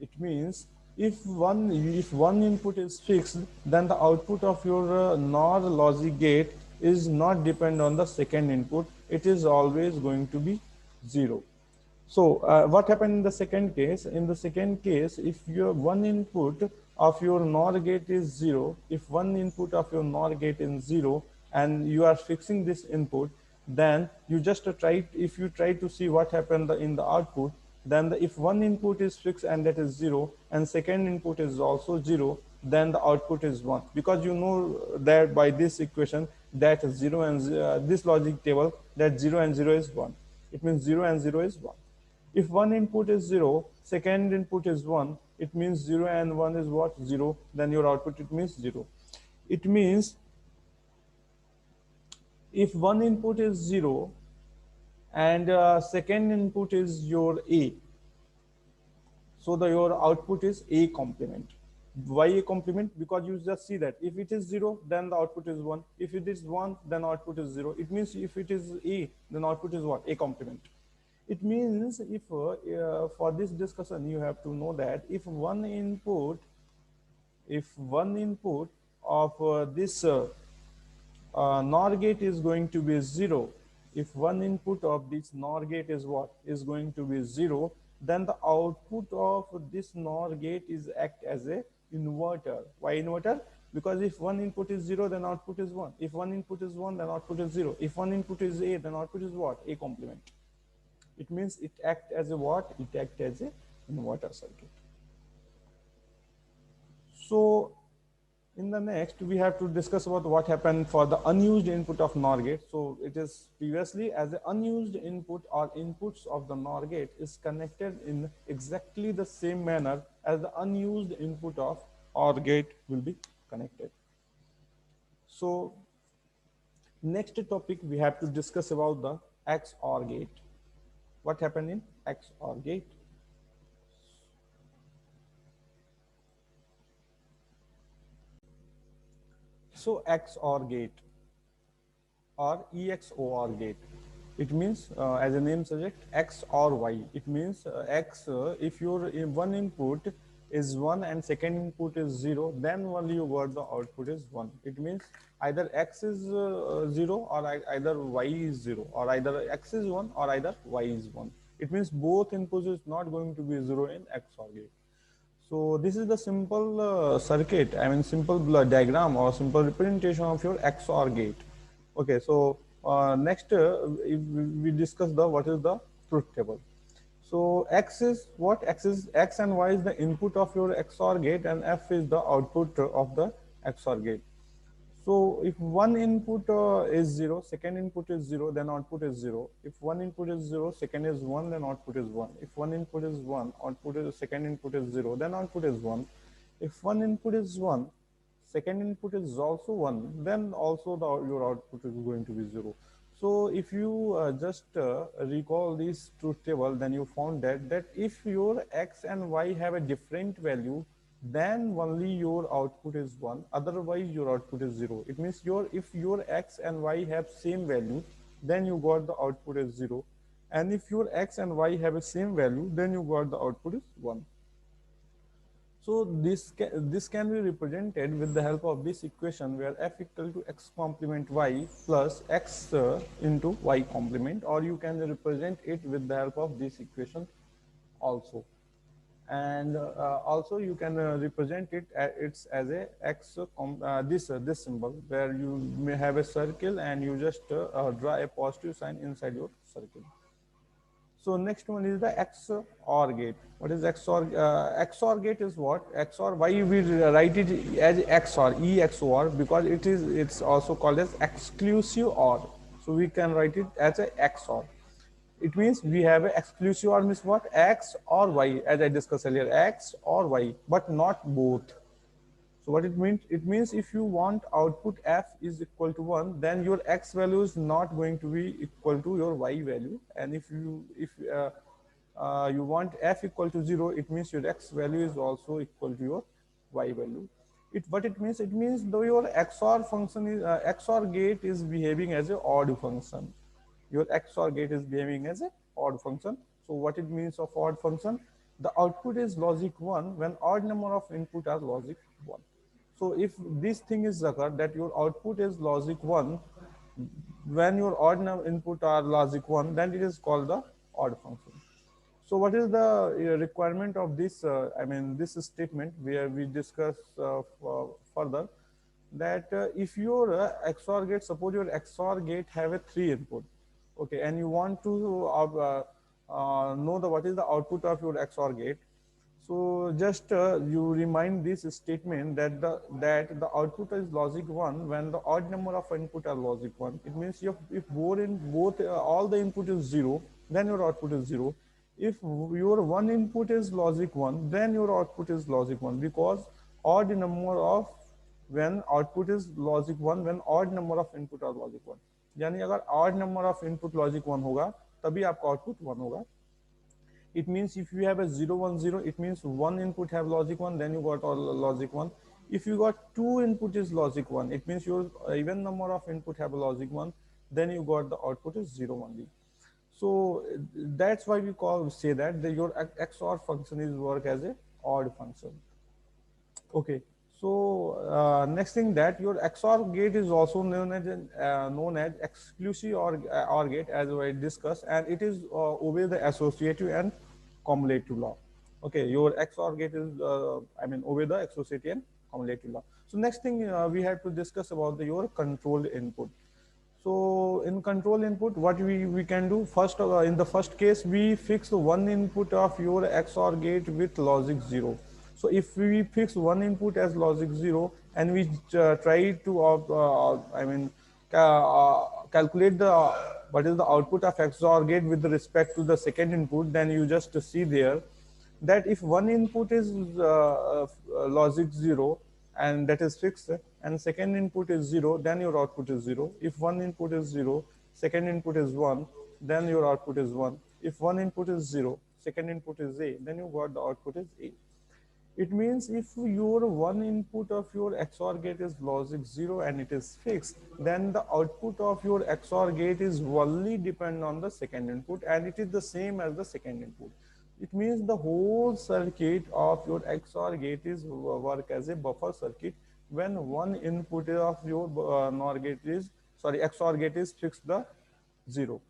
It means if one input is fixed, then the output of your NOR logic gate is not depend on the second input. It is always going to be 0. So what happened in the second case? In the second case, if your one input of your NOR gate is 0, if one input of your NOR gate is 0 and you are fixing this input, then you just try, if you try to see what happened in the output, then if one input is fixed and that is 0 and second input is also 0, then the output is 1, because you know that by this equation that 0 and this logic table that 0 and 0 is 1. It means 0 and 0 is 1. If one input is 0, second input is 1, it means 0 and 1 is what? 0. Then your output, it means 0. It means if one input is 0 and second input is your A, so your output is A complement. Why A complement? Because you just see that if it is 0, then the output is 1. If it is 1, then output is 0. It means if it is A, then output is what? A complement. It means if for this discussion you have to know that if one input of this NOR gate is going to be 0, if one input of this NOR gate is what? Is going to be 0, then the output of this NOR gate is act as a inverter. Why inverter? Because if one input is 0, then output is 1. If one input is 1, then output is 0. If one input is A, then output is what? A complement. It means it acts as a what? It acts as a inverter circuit. So in the next, we have to discuss about what happened for the unused input of NOR gate. So it is previously as the unused input or inputs of the NOR gate is connected in exactly the same manner as the unused input of OR gate will be connected. So next topic we have to discuss about the XOR gate. What happened in XOR gate? So XOR gate or EXOR gate, it means as a name suggests X or Y. It means X, if your one input is 1 and second input is 0, then only you got the output is 1. It means either X is 0 or either Y is 0, or either X is 1 or either Y is 1. It means both inputs is not going to be 0 in XOR gate. So this is the simple circuit, I mean simple diagram or simple representation of your XOR gate. Okay, so next we discuss the what is the truth table. So X is what? X and Y is the input of your XOR gate and F is the output of the XOR gate. So if one input is 0, second input is 0, then output is 0. If one input is 0, second is 1, then output is 1. If one input is 1, output is second input is 0, then output is 1. If one input is 1, second input is also 1, then also your output is going to be 0. So if you just recall this truth table, then you found that if your X and Y have a different value, then only your output is 1, otherwise your output is 0. It means if your X and Y have same value, then you got the output is 0, and if your X and Y have a same value, then you got the output is 1. So this can be represented with the help of this equation, where F equal to X complement Y plus X into Y complement, or you can represent it with the help of this equation also. And also you can represent it as a X this symbol, where you may have a circle and you just draw a positive sign inside your circle. So next one is the XOR gate. What is XOR? XOR gate is what? XOR. Why we write it as XOR, EXOR? Because it's also called as exclusive OR. So we can write it as a XOR. It means we have an exclusive OR means what? X or Y, as I discussed earlier, X or Y, but not both. So what it means? It means if you want output F is equal to 1, then your X value is not going to be equal to your Y value. And if you want F equal to 0, it means your X value is also equal to your Y value. What it means? It means though your XOR function is XOR gate is behaving as an odd function. Your XOR gate is behaving as an odd function. So what it means of odd function? The output is logic 1 when odd number of input are logic 1. So if this thing is occurred, that your output is logic 1 when your odd number input are logic 1, then it is called the odd function. So what is the requirement of this, this statement where we discuss further that if your XOR gate, suppose your XOR gate have a 3 input, okay, and you want to know the what is the output of your XOR gate. So just you remind this statement that the output is logic 1 when the odd number of input are logic 1. It means if both all the input is 0, then your output is 0. If your one input is logic 1, then your output is logic 1, because odd number of when output is logic 1 when odd number of input are logic 1. यानी अगर odd number of input logic 1 होगा तभी आपका output 1 होगा. It means if you have a 0 1 0, it means one input have logic 1, then you got all logic 1. If you got two input is logic 1, it means your even number of input have a logic 1, then you got the output is 0 only. So that's why we say that your XOR function is work as a odd function. Okay. So next thing, that your XOR gate is also known as exclusive OR gate, as I discussed, and it is obey the associative and cumulative law. Okay, your XOR gate is obey the associative and cumulative law. So next thing we have to discuss about your controlled input. So in control input, what we can do first, in the first case, we fix one input of your XOR gate with logic 0. So if we fix one input as logic 0 and we try to calculate the what is the output of XOR gate with respect to the second input, then you just see there that if one input is logic 0 and that is fixed, and second input is 0, then your output is 0. If one input is 0, second input is 1, then your output is 1. If one input is 0, second input is A, then you got the output is A. It means if your one input of your XOR gate is logic 0 and it is fixed, then the output of your XOR gate is only depend on the second input, and it is the same as the second input. It means the whole circuit of your XOR gate is work as a buffer circuit when one input of your XOR gate is fixed the 0.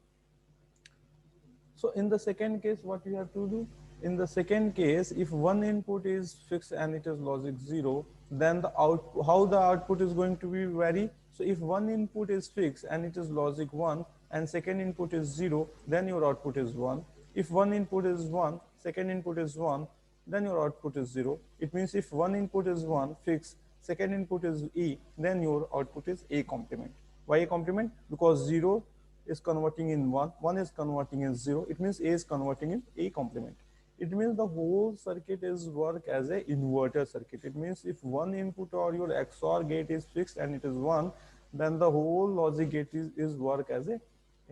So in the second case, what you have to do? In the second case, if one input is fixed and it is logic 0, then how the output is going to be vary? So if one input is fixed and it is logic 1 and second input is 0, then your output is 1. If one input is 1, second input is 1, then your output is 0. It means if one input is 1 fixed, second input is E, then your output is A complement. Why A complement? Because 0 is converting in 1, 1 is converting in 0. It means A is converting in A complement. It means the whole circuit is work as a inverter circuit. It means if one input or your XOR gate is fixed and it is 1, then the whole logic gate is work as a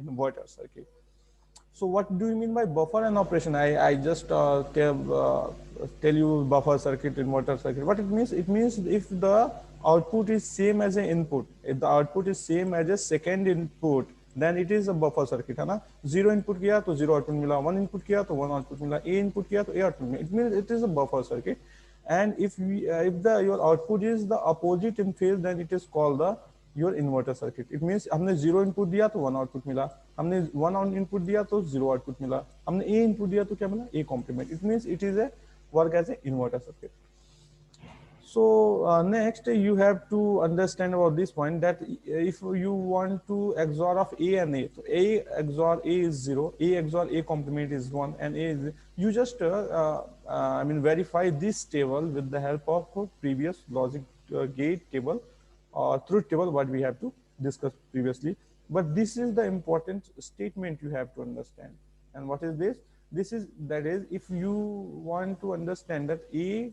inverter circuit. So what do you mean by buffer and operation? I just tell you buffer circuit, inverter circuit. What it means? It means if the output is same as an input, if the output is same as a second input, then it is a buffer circuit, है ना? Zero input किया तो zero output मिला, one input किया तो one output मिला, A input किया तो A output मिला. It means it is a buffer circuit. And if your output is the opposite in phase, then it is called the your inverter circuit. It means हमने zero input दिया तो one output मिला, हमने one input दिया तो zero output मिला, हमने A input दिया तो क्या मिला? A complement. It means it is a work as a inverter circuit. So next you have to understand about this point that if you want to XOR of A and A, so A XOR A is 0, A XOR A complement is 1, and A is, you just verify this table with the help of previous logic gate table or truth table what we have to discuss previously. But this is the important statement you have to understand. And what is this? This is, that is, if you want to understand that A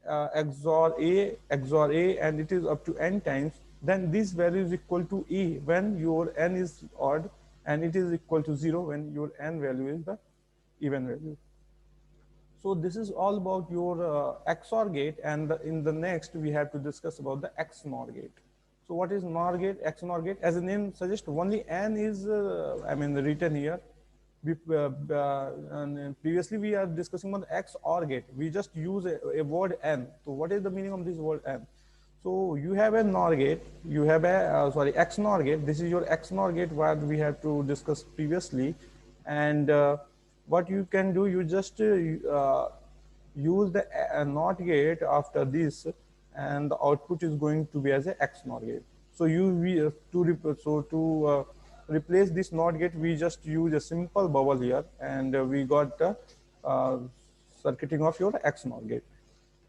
XOR A and it is up to n times, then this value is equal to E when your n is odd, and it is equal to 0 when your n value is the even value. So this is all about your XOR gate, and in the next we have to discuss about the XNOR gate. So what is NOR gate, XNOR gate? As the name suggests, only n is written here. Previously we are discussing about XOR gate. We just use a word n. So what is the meaning of this word n? So you have a NOR gate, you have a XNOR gate. This is your XNOR gate what we have to discuss previously, and what you can do, you just use the NOT gate after this, and the output is going to be as a XNOR gate. So to replace this NOT gate, we just use a simple bubble here, and we got the uh, circuiting of your XNOR gate.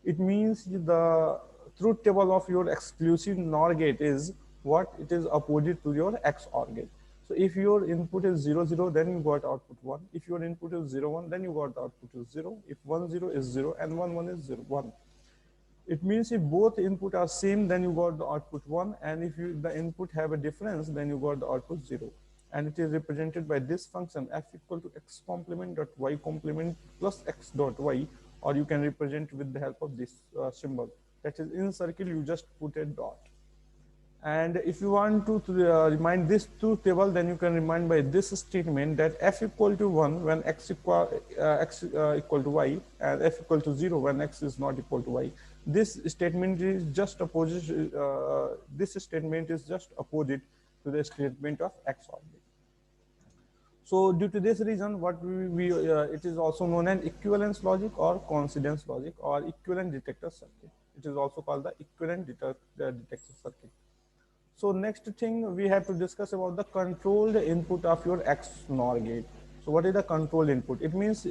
It means the truth table of your exclusive NOR gate is what it is opposite to your XOR gate. So if your input is 0, 0, then you got output 1. If your input is 0, 1, then you got the output is 0. If 1, 0 is 0 and 1, 1 is 0, 1. It means if both input are same, then you got the output 1, and if the input have a difference, then you got the output 0. And it is represented by this function f equal to x complement dot y complement plus x dot y, or you can represent with the help of this symbol. That is, in circle you just put a dot. And if you want to remind this truth table, then you can remind by this statement that f equal to 1 when x equal to y, and f equal to 0 when x is not equal to y. This statement is just opposite. This statement is just opposite to the statement of XOR gate. So due to this reason, what it is also known as equivalence logic or coincidence logic or equivalent detector circuit. It is also called the equivalent detector circuit. So next thing we have to discuss about the controlled input of your XNOR gate. So what is the controlled input? It means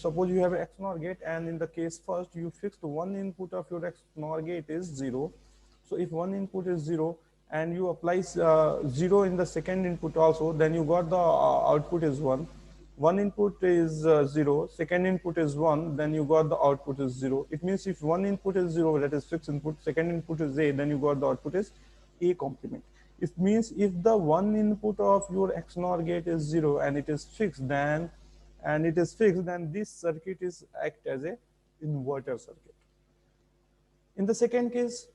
suppose you have an XNOR gate, and in the case first you fixed one input of your XNOR gate is 0. So if one input is 0 and you apply 0 in the second input also, then you got the output is 1. One input is 0, second input is 1, then you got the output is 0. It means if one input is 0, that is fixed input, second input is A, then you got the output is A complement. It means if the one input of your XNOR gate is 0 and it is fixed, then this circuit is act as a inverter circuit. In the second case,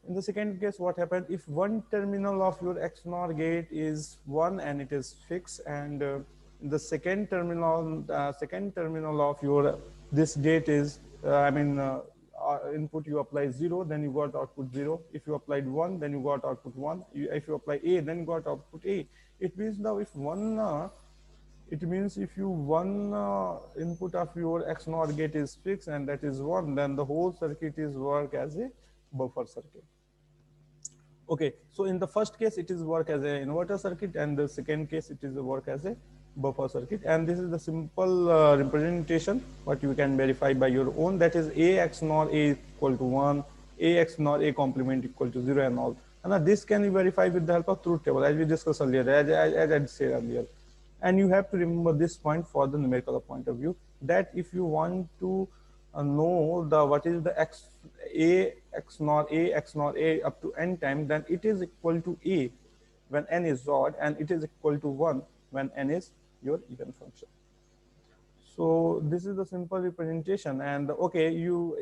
what happened if one terminal of your XNOR gate is 1 and it is fixed, and in the second terminal of your this gate is input you apply 0, then you got output 0. If you applied 1, then you got output 1. If you apply A, then you got output A. It means now if one input of your XNOR gate is fixed and that is 1, then the whole circuit is work as a buffer circuit. Okay, so in the first case it is work as an inverter circuit, and the second case it is a work as a buffer circuit. And this is the simple representation what you can verify by your own, that is A XNOR A equal to 1, A XNOR A complement equal to 0 and all. And this can be verified with the help of truth table, as we discussed earlier, as I said earlier. And you have to remember this point for the numerical point of view, that if you want to know what is the A XNOR A up to n time, then it is equal to A when n is odd, and it is equal to 1 when n is your even function. So this is the simple representation. And okay, you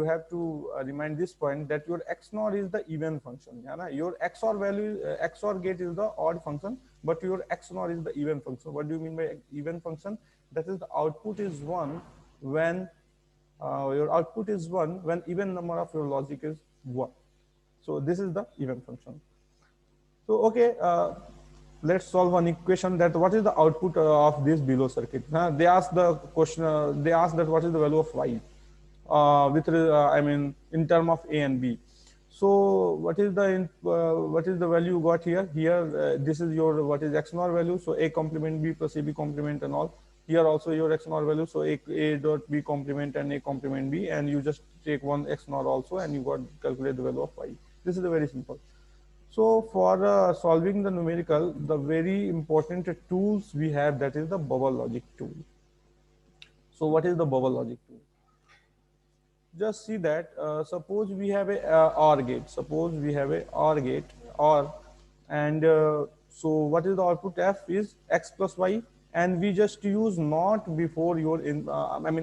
have to remind this point that your XNOR is the even function. Your XOR value, XOR gate is the odd function, but your XNOR is the even function. What do you mean by even function? That is, the output is 1 when your output is 1 when even number of your logic is 1. So this is the even function. So okay, let's solve one equation, that what is the output of this below circuit. They ask the question, they ask that what is the value of y in term of A and B. So what is the value you got here? Here this is your what is XNOR value, so A complement B plus AB complement and all. Here also your XNOR value, so A dot B complement and A complement B, and you just take one XNOR also, and you got calculate the value of y. This is very simple. So for solving the numerical, the very important tools we have, that is the bubble logic tool. So what is the bubble logic tool? Just see that suppose we have a OR gate. Suppose we have a OR gate, OR, and so what is the output f is x plus y, and we just use not before your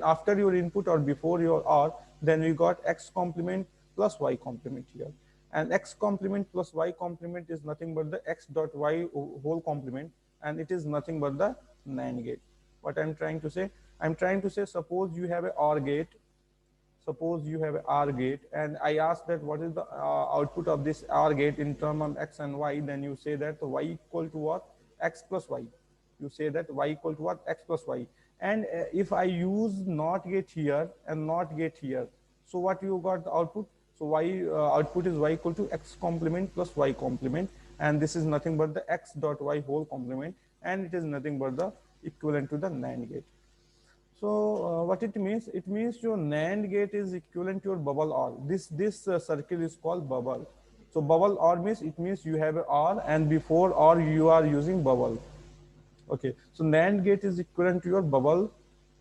after your input or before your OR, then we got x complement plus y complement here. And x complement plus y complement is nothing but the x dot y whole complement, and it is nothing but the NAND gate. What I'm trying to say? I'm trying to say, suppose you have a OR gate. Suppose you have an OR gate, and I ask that what is the output of this OR gate in terms of x and y, then you say that y equal to what? X plus y. You say that y equal to what? X plus y. And if I use not gate here and not gate here, so what you got the output? So y output is y equal to x complement plus y complement, and this is nothing but the x dot y whole complement, and it is nothing but the equivalent to the NAND gate. So what it means? It means your NAND gate is equivalent to your bubble OR. This circle is called bubble. So bubble OR means it means you have a OR and before OR you are using bubble. Okay, so NAND gate is equivalent to your bubble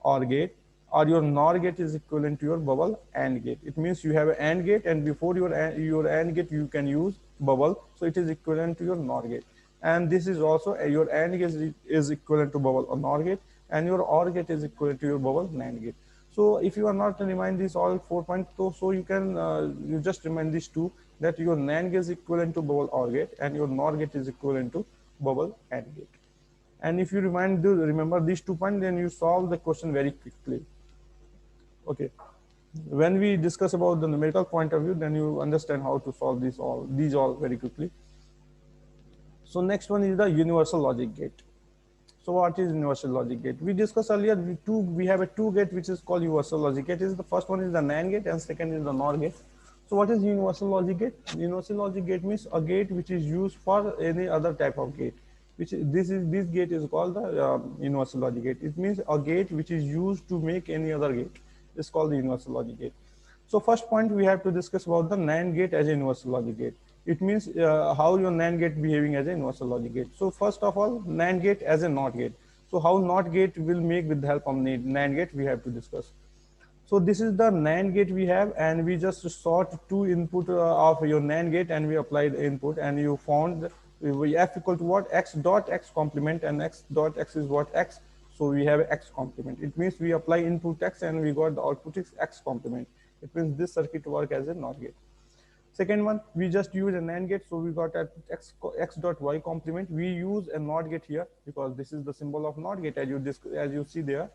OR gate, or your NOR gate is equivalent to your bubble AND gate. It means you have an AND gate and before your AND gate you can use bubble, so it is equivalent to your NOR gate. And this is also your AND gate is equivalent to bubble or NOR gate, and your OR gate is equivalent to your bubble NAND gate. So if you are not remind these all 4 points, so you can you just remind these two, that your NAND gate is equivalent to bubble OR gate and your NOR gate is equivalent to bubble AND gate. And if you remember these 2 points, then you solve the question very quickly. Okay. When we discuss about the numerical point of view, then you understand how to solve these all very quickly. So next one is the universal logic gate. So what is universal logic gate? We discussed earlier, we have a two gate which is called universal logic gate. The first one is the NAND gate and second is the NOR gate. So what is universal logic gate? Universal logic gate means a gate which is used for any other type of gate. This gate is called the universal logic gate. It means a gate which is used to make any other gate. It's called the universal logic gate. So first point we have to discuss about the NAND gate as a universal logic gate. It means how your NAND gate behaving as a universal logic gate. So first of all, NAND gate as a NOT gate. So how NOT gate will make with the help of NAND gate we have to discuss. So this is the NAND gate we have, and we just sort two input of your NAND gate and we applied input, and you found f equal to what? X dot x complement, and x dot x is what? X. So we have x complement. It means we apply input x and we got the output is x complement. It means this circuit work as a NOT gate. Second one, we just use a NAND gate, so we got at x dot y complement. We use a NOT gate here because this is the symbol of NOT gate as you see there.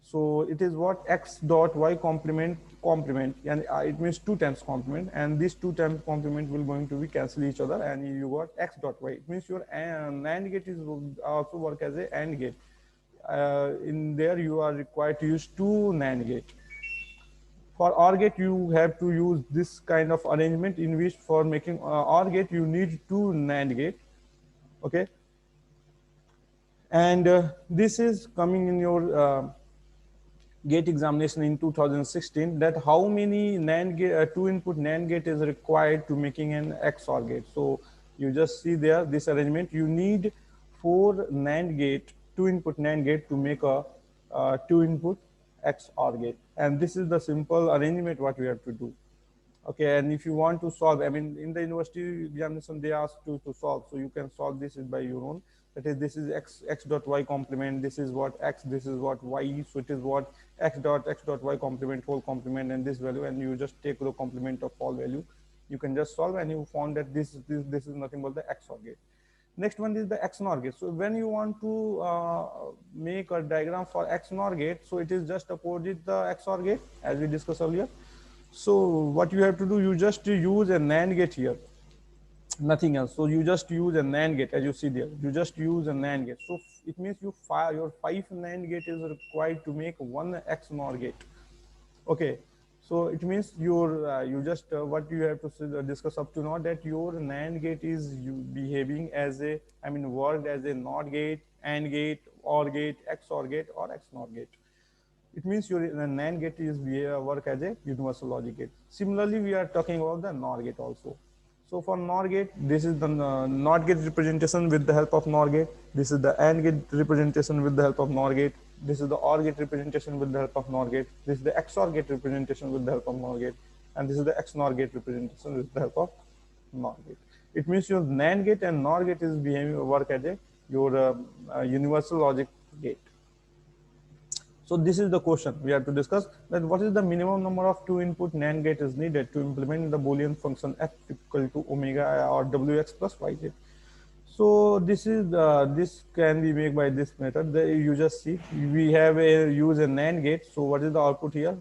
So it is what? X dot y complement, and it means 2 times complement, and these 2 times complement will going to be cancel each other, and you got x dot y. It means your NAND gate is also work as a AND gate. In there you are required to use 2 NAND gate. For OR gate, you have to use this kind of arrangement in which for making OR gate, you need 2 NAND gate. Okay. And this is coming in your gate examination in 2016, that how many NAND gate, 2 input NAND gate is required to making an XOR gate. So you just see there, this arrangement, you need 4 NAND gate, 2 input NAND gate to make a 2 input XOR gate. And this is the simple arrangement what we have to do. Okay, and if you want to solve, I mean, in the university examination, they ask you to solve. So you can solve this by your own. That is, this is x dot y complement, this is what x, this is what y, so it is what x dot y complement, whole complement, and this value, and you just take the complement of all value. You can just solve, and you found that this is nothing but the XOR gate. Next one is the XNOR gate. So when you want to make a diagram for XNOR gate, so it is just opposite the XOR gate as we discussed earlier. So what you have to do, you just use a NAND gate here, nothing else. So you just use a NAND gate as you see there. You just use a NAND gate. So it means your 5 NAND gate is required to make 1 XNOR gate. Okay. So it means your you just what you have to discuss up to now, that your NAND gate is behaving as a, I mean, worked as a NOT gate, AND gate, OR gate, XOR gate, or XNOR gate. It means your NAND gate is work as a universal logic gate. Similarly, we are talking about the NOR gate also. So for NOR gate, this is the NOT gate representation with the help of NOR gate. This is the AND gate representation with the help of NOR gate. This is the OR gate representation with the help of NOR gate. This is the XOR gate representation with the help of NOR gate. And this is the XNOR gate representation with the help of NOR gate. It means your NAND gate and NOR gate is behaving work as a your universal logic gate. So this is the question we have to discuss, that what is the minimum number of 2 input NAND gate is needed to implement the Boolean function f equal to omega or wx plus yz. So this is this can be made by this method. You just see we have use a NAND gate. So what is the output here?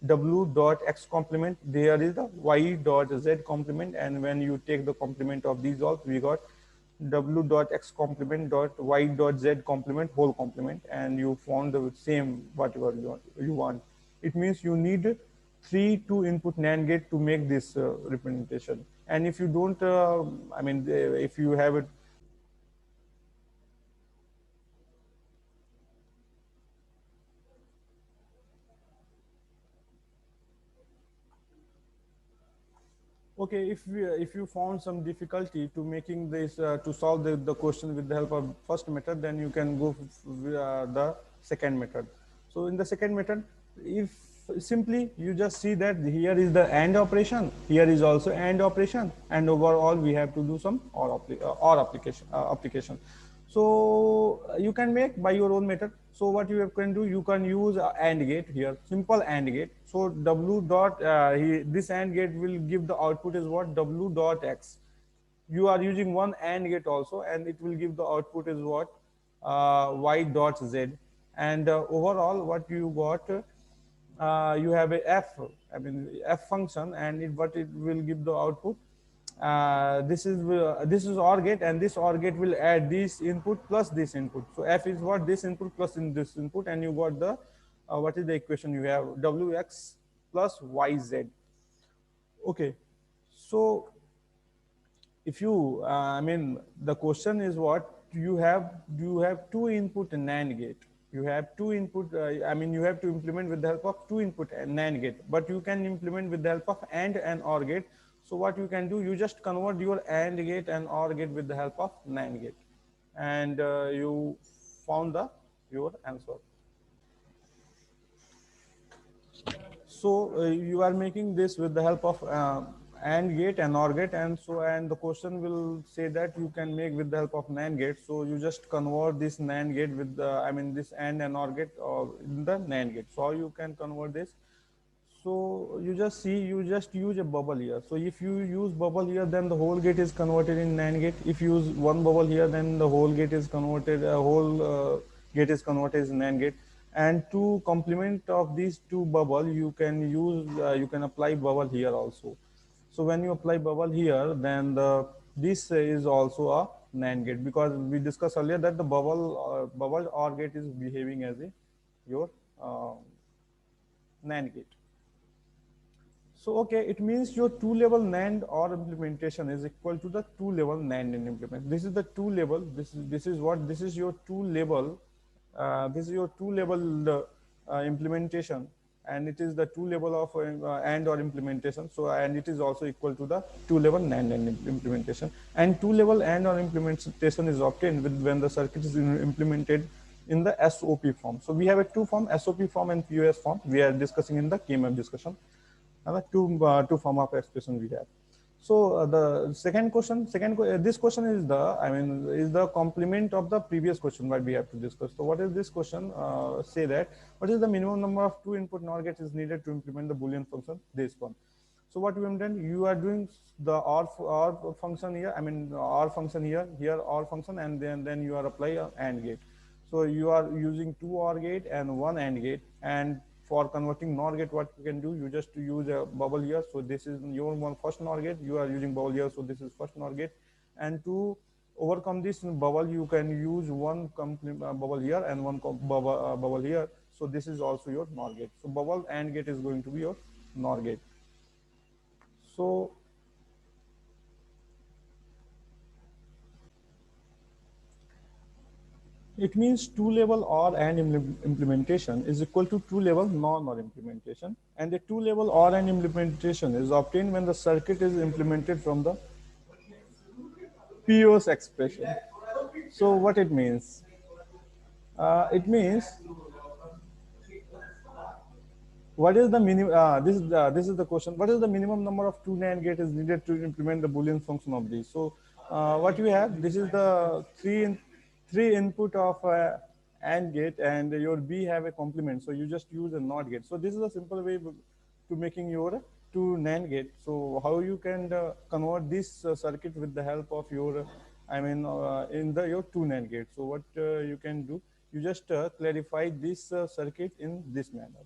W dot x complement. There is the y dot z complement, and when you take the complement of these all, we got w dot x complement dot y dot z complement whole complement, and you found the same whatever you want. It means you need three two input NAND gate to make this representation. And if you don't, if you have it. Okay, if you found some difficulty to making this to solve the question with the help of first method, then you can go the second method. So in the second method, if simply you just see that here is the AND operation, here is also AND operation, and overall we have to do some OR application. So you can make by your own method. So what you can do, you can use AND gate here, simple AND gate. So W dot this AND gate will give the output is what, W dot X. You are using one AND gate also, and it will give the output is what, Y dot Z. And overall what you got, you have a f function, and what it will give the output. This is OR gate, and this OR gate will add this input plus this input. So f is what, this input plus in this input, and you got the what is the equation you have, wx plus yz. Okay, so if you the question is what, you have two input NAND gate, you have two input, you have to implement with the help of two input NAND gate, but you can implement with the help of and OR gate. So what you can do, you just convert your AND gate and OR gate with the help of NAND gate, and you found the your answer. So you are making this with the help of AND gate and OR gate, and the question will say that you can make with the help of NAND gate. So you just convert this NAND gate with the this AND and OR gate in the NAND gate. So how you can convert this? So you just see, you just use a bubble here. So if you use bubble here, then the whole gate is converted in NAND gate. If you use one bubble here, then the whole gate is converted, gate is converted as NAND gate. And to complement of these two bubble, you can use, you can apply bubble here also. So when you apply bubble here, then this is also a NAND gate, because we discussed earlier that the bubble OR gate is behaving as a your NAND gate. So okay, it means your two-level NAND OR implementation is equal to the two-level NAND implement. This is the two-level. This is what, this is your two-level. This is your two-level implementation, and it is the two-level of AND OR implementation. So and it is also equal to the two-level NAND implementation. And two-level AND OR implementation is obtained when the circuit is implemented in the SOP form. So we have a two form, SOP form and POS form. We are discussing in the KMF discussion. Two form of expression we have. So the second question, this question is is the complement of the previous question what we have to discuss. So what is this question? Say that what is the minimum number of two input NOR gates is needed to implement the Boolean function? This one. So what we have done, you are doing the OR function here. OR function here, OR function, and then you are applying an AND gate. So you are using two OR gate and one AND gate, and for converting NOR gate, what you can do, you just use a bubble here. So this is your one first NOR gate, you are using bubble here, so this is first NOR gate. And to overcome this bubble, you can use one bubble here and one bubble here. So this is also your NOR gate. So bubble AND gate is going to be your NOR gate. So it means two-level OR AND implementation is equal to two-level NOR implementation. And the two-level OR AND implementation is obtained when the circuit is implemented from the POS expression. So what it means? It means what is the minimum? This is the question. What is the minimum number of two NAND gate is needed to implement the Boolean function of these? So what you have, this is the three input of AND gate, and your B have a complement. So you just use a NOT gate. So this is a simple way to making your two NAND gate. So how you can convert this circuit with the help of your, in your two NAND gate. So what you can do, you just clarify this circuit in this manner.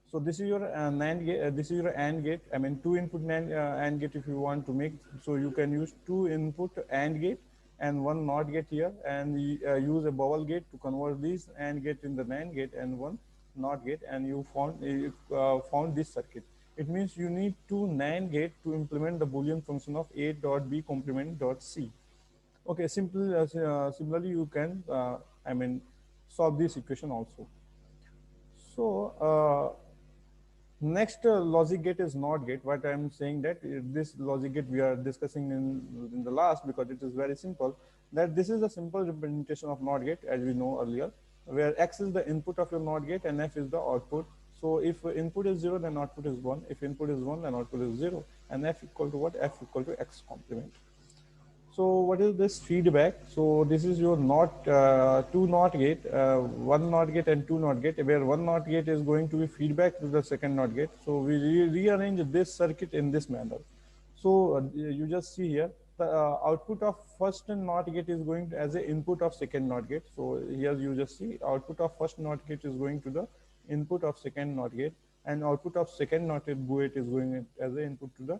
So this is your NAND gate. This is your AND gate. Two input NAND AND gate if you want to make. So you can use two input AND gate and one NOT gate here, and use a bubble gate to convert this AND gate in the NAND gate and one NOT gate, and you found this circuit. It means you need two NAND gate to implement the Boolean function of A dot B complement dot C. Okay, similarly you can solve this equation also. So next logic gate is NOT gate. What I am saying that this logic gate we are discussing in the last, because it is very simple, that this is a simple representation of NOT gate as we know earlier, where X is the input of your NOT gate and F is the output. So if input is 0, then output is 1. If input is 1, then output is 0. And F equal to what? F equal to X complement. So what is this feedback? So this is your two NOT gate, one NOT gate and two NOT gate, where one NOT gate is going to be feedback to the second NOT gate. So we rearrange this circuit in this manner. So you just see here, the output of first NOT gate is going to, as an input of second NOT gate. So here you just see output of first NOT gate is going to the input of second NOT gate, and output of second NOT gate is going as an input to the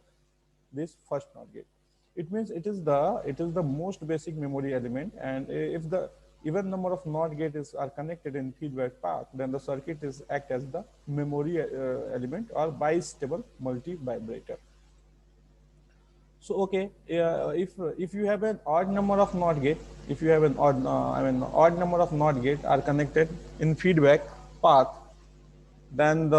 this first NOT gate. It means it is the most basic memory element, and if the even number of NOT gates are connected in feedback path, then the circuit is act as the memory element or bistable multi-vibrator. So okay, if you have an odd number of NOT gate, if you have an odd number of NOT gate are connected in feedback path, then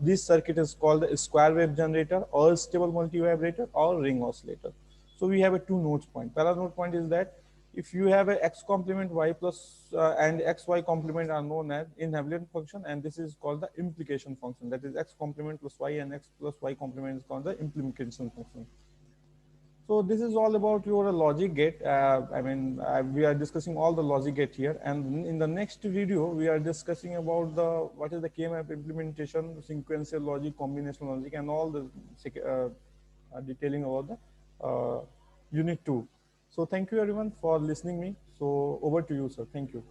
this circuit is called the square wave generator or stable multi-vibrator or ring oscillator. So we have a two nodes point. Para node point is that if you have a x complement y plus and xy complement are known as inhablant function, and this is called the implication function. That is x complement plus y and x plus y complement is called the implication function. So this is all about your logic gate. We are discussing all the logic gate here, and in the next video we are discussing about what is the K-map implementation, sequential logic, combinational logic, and all the detailing about the unit 2. So thank you everyone for listening me. So over to you, sir. Thank you.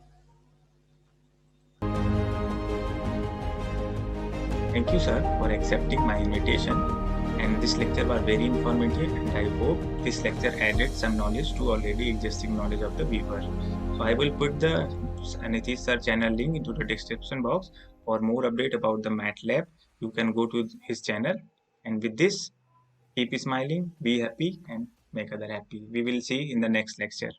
Thank you, sir, for accepting my invitation. And this lecture was very informative, and I hope this lecture added some knowledge to already existing knowledge of the viewer. So I will put the Nitish sir channel link into the description box. For more update about the MATLAB, you can go to his channel. And with this, keep smiling, be happy, and make other happy. We will see in the next lecture.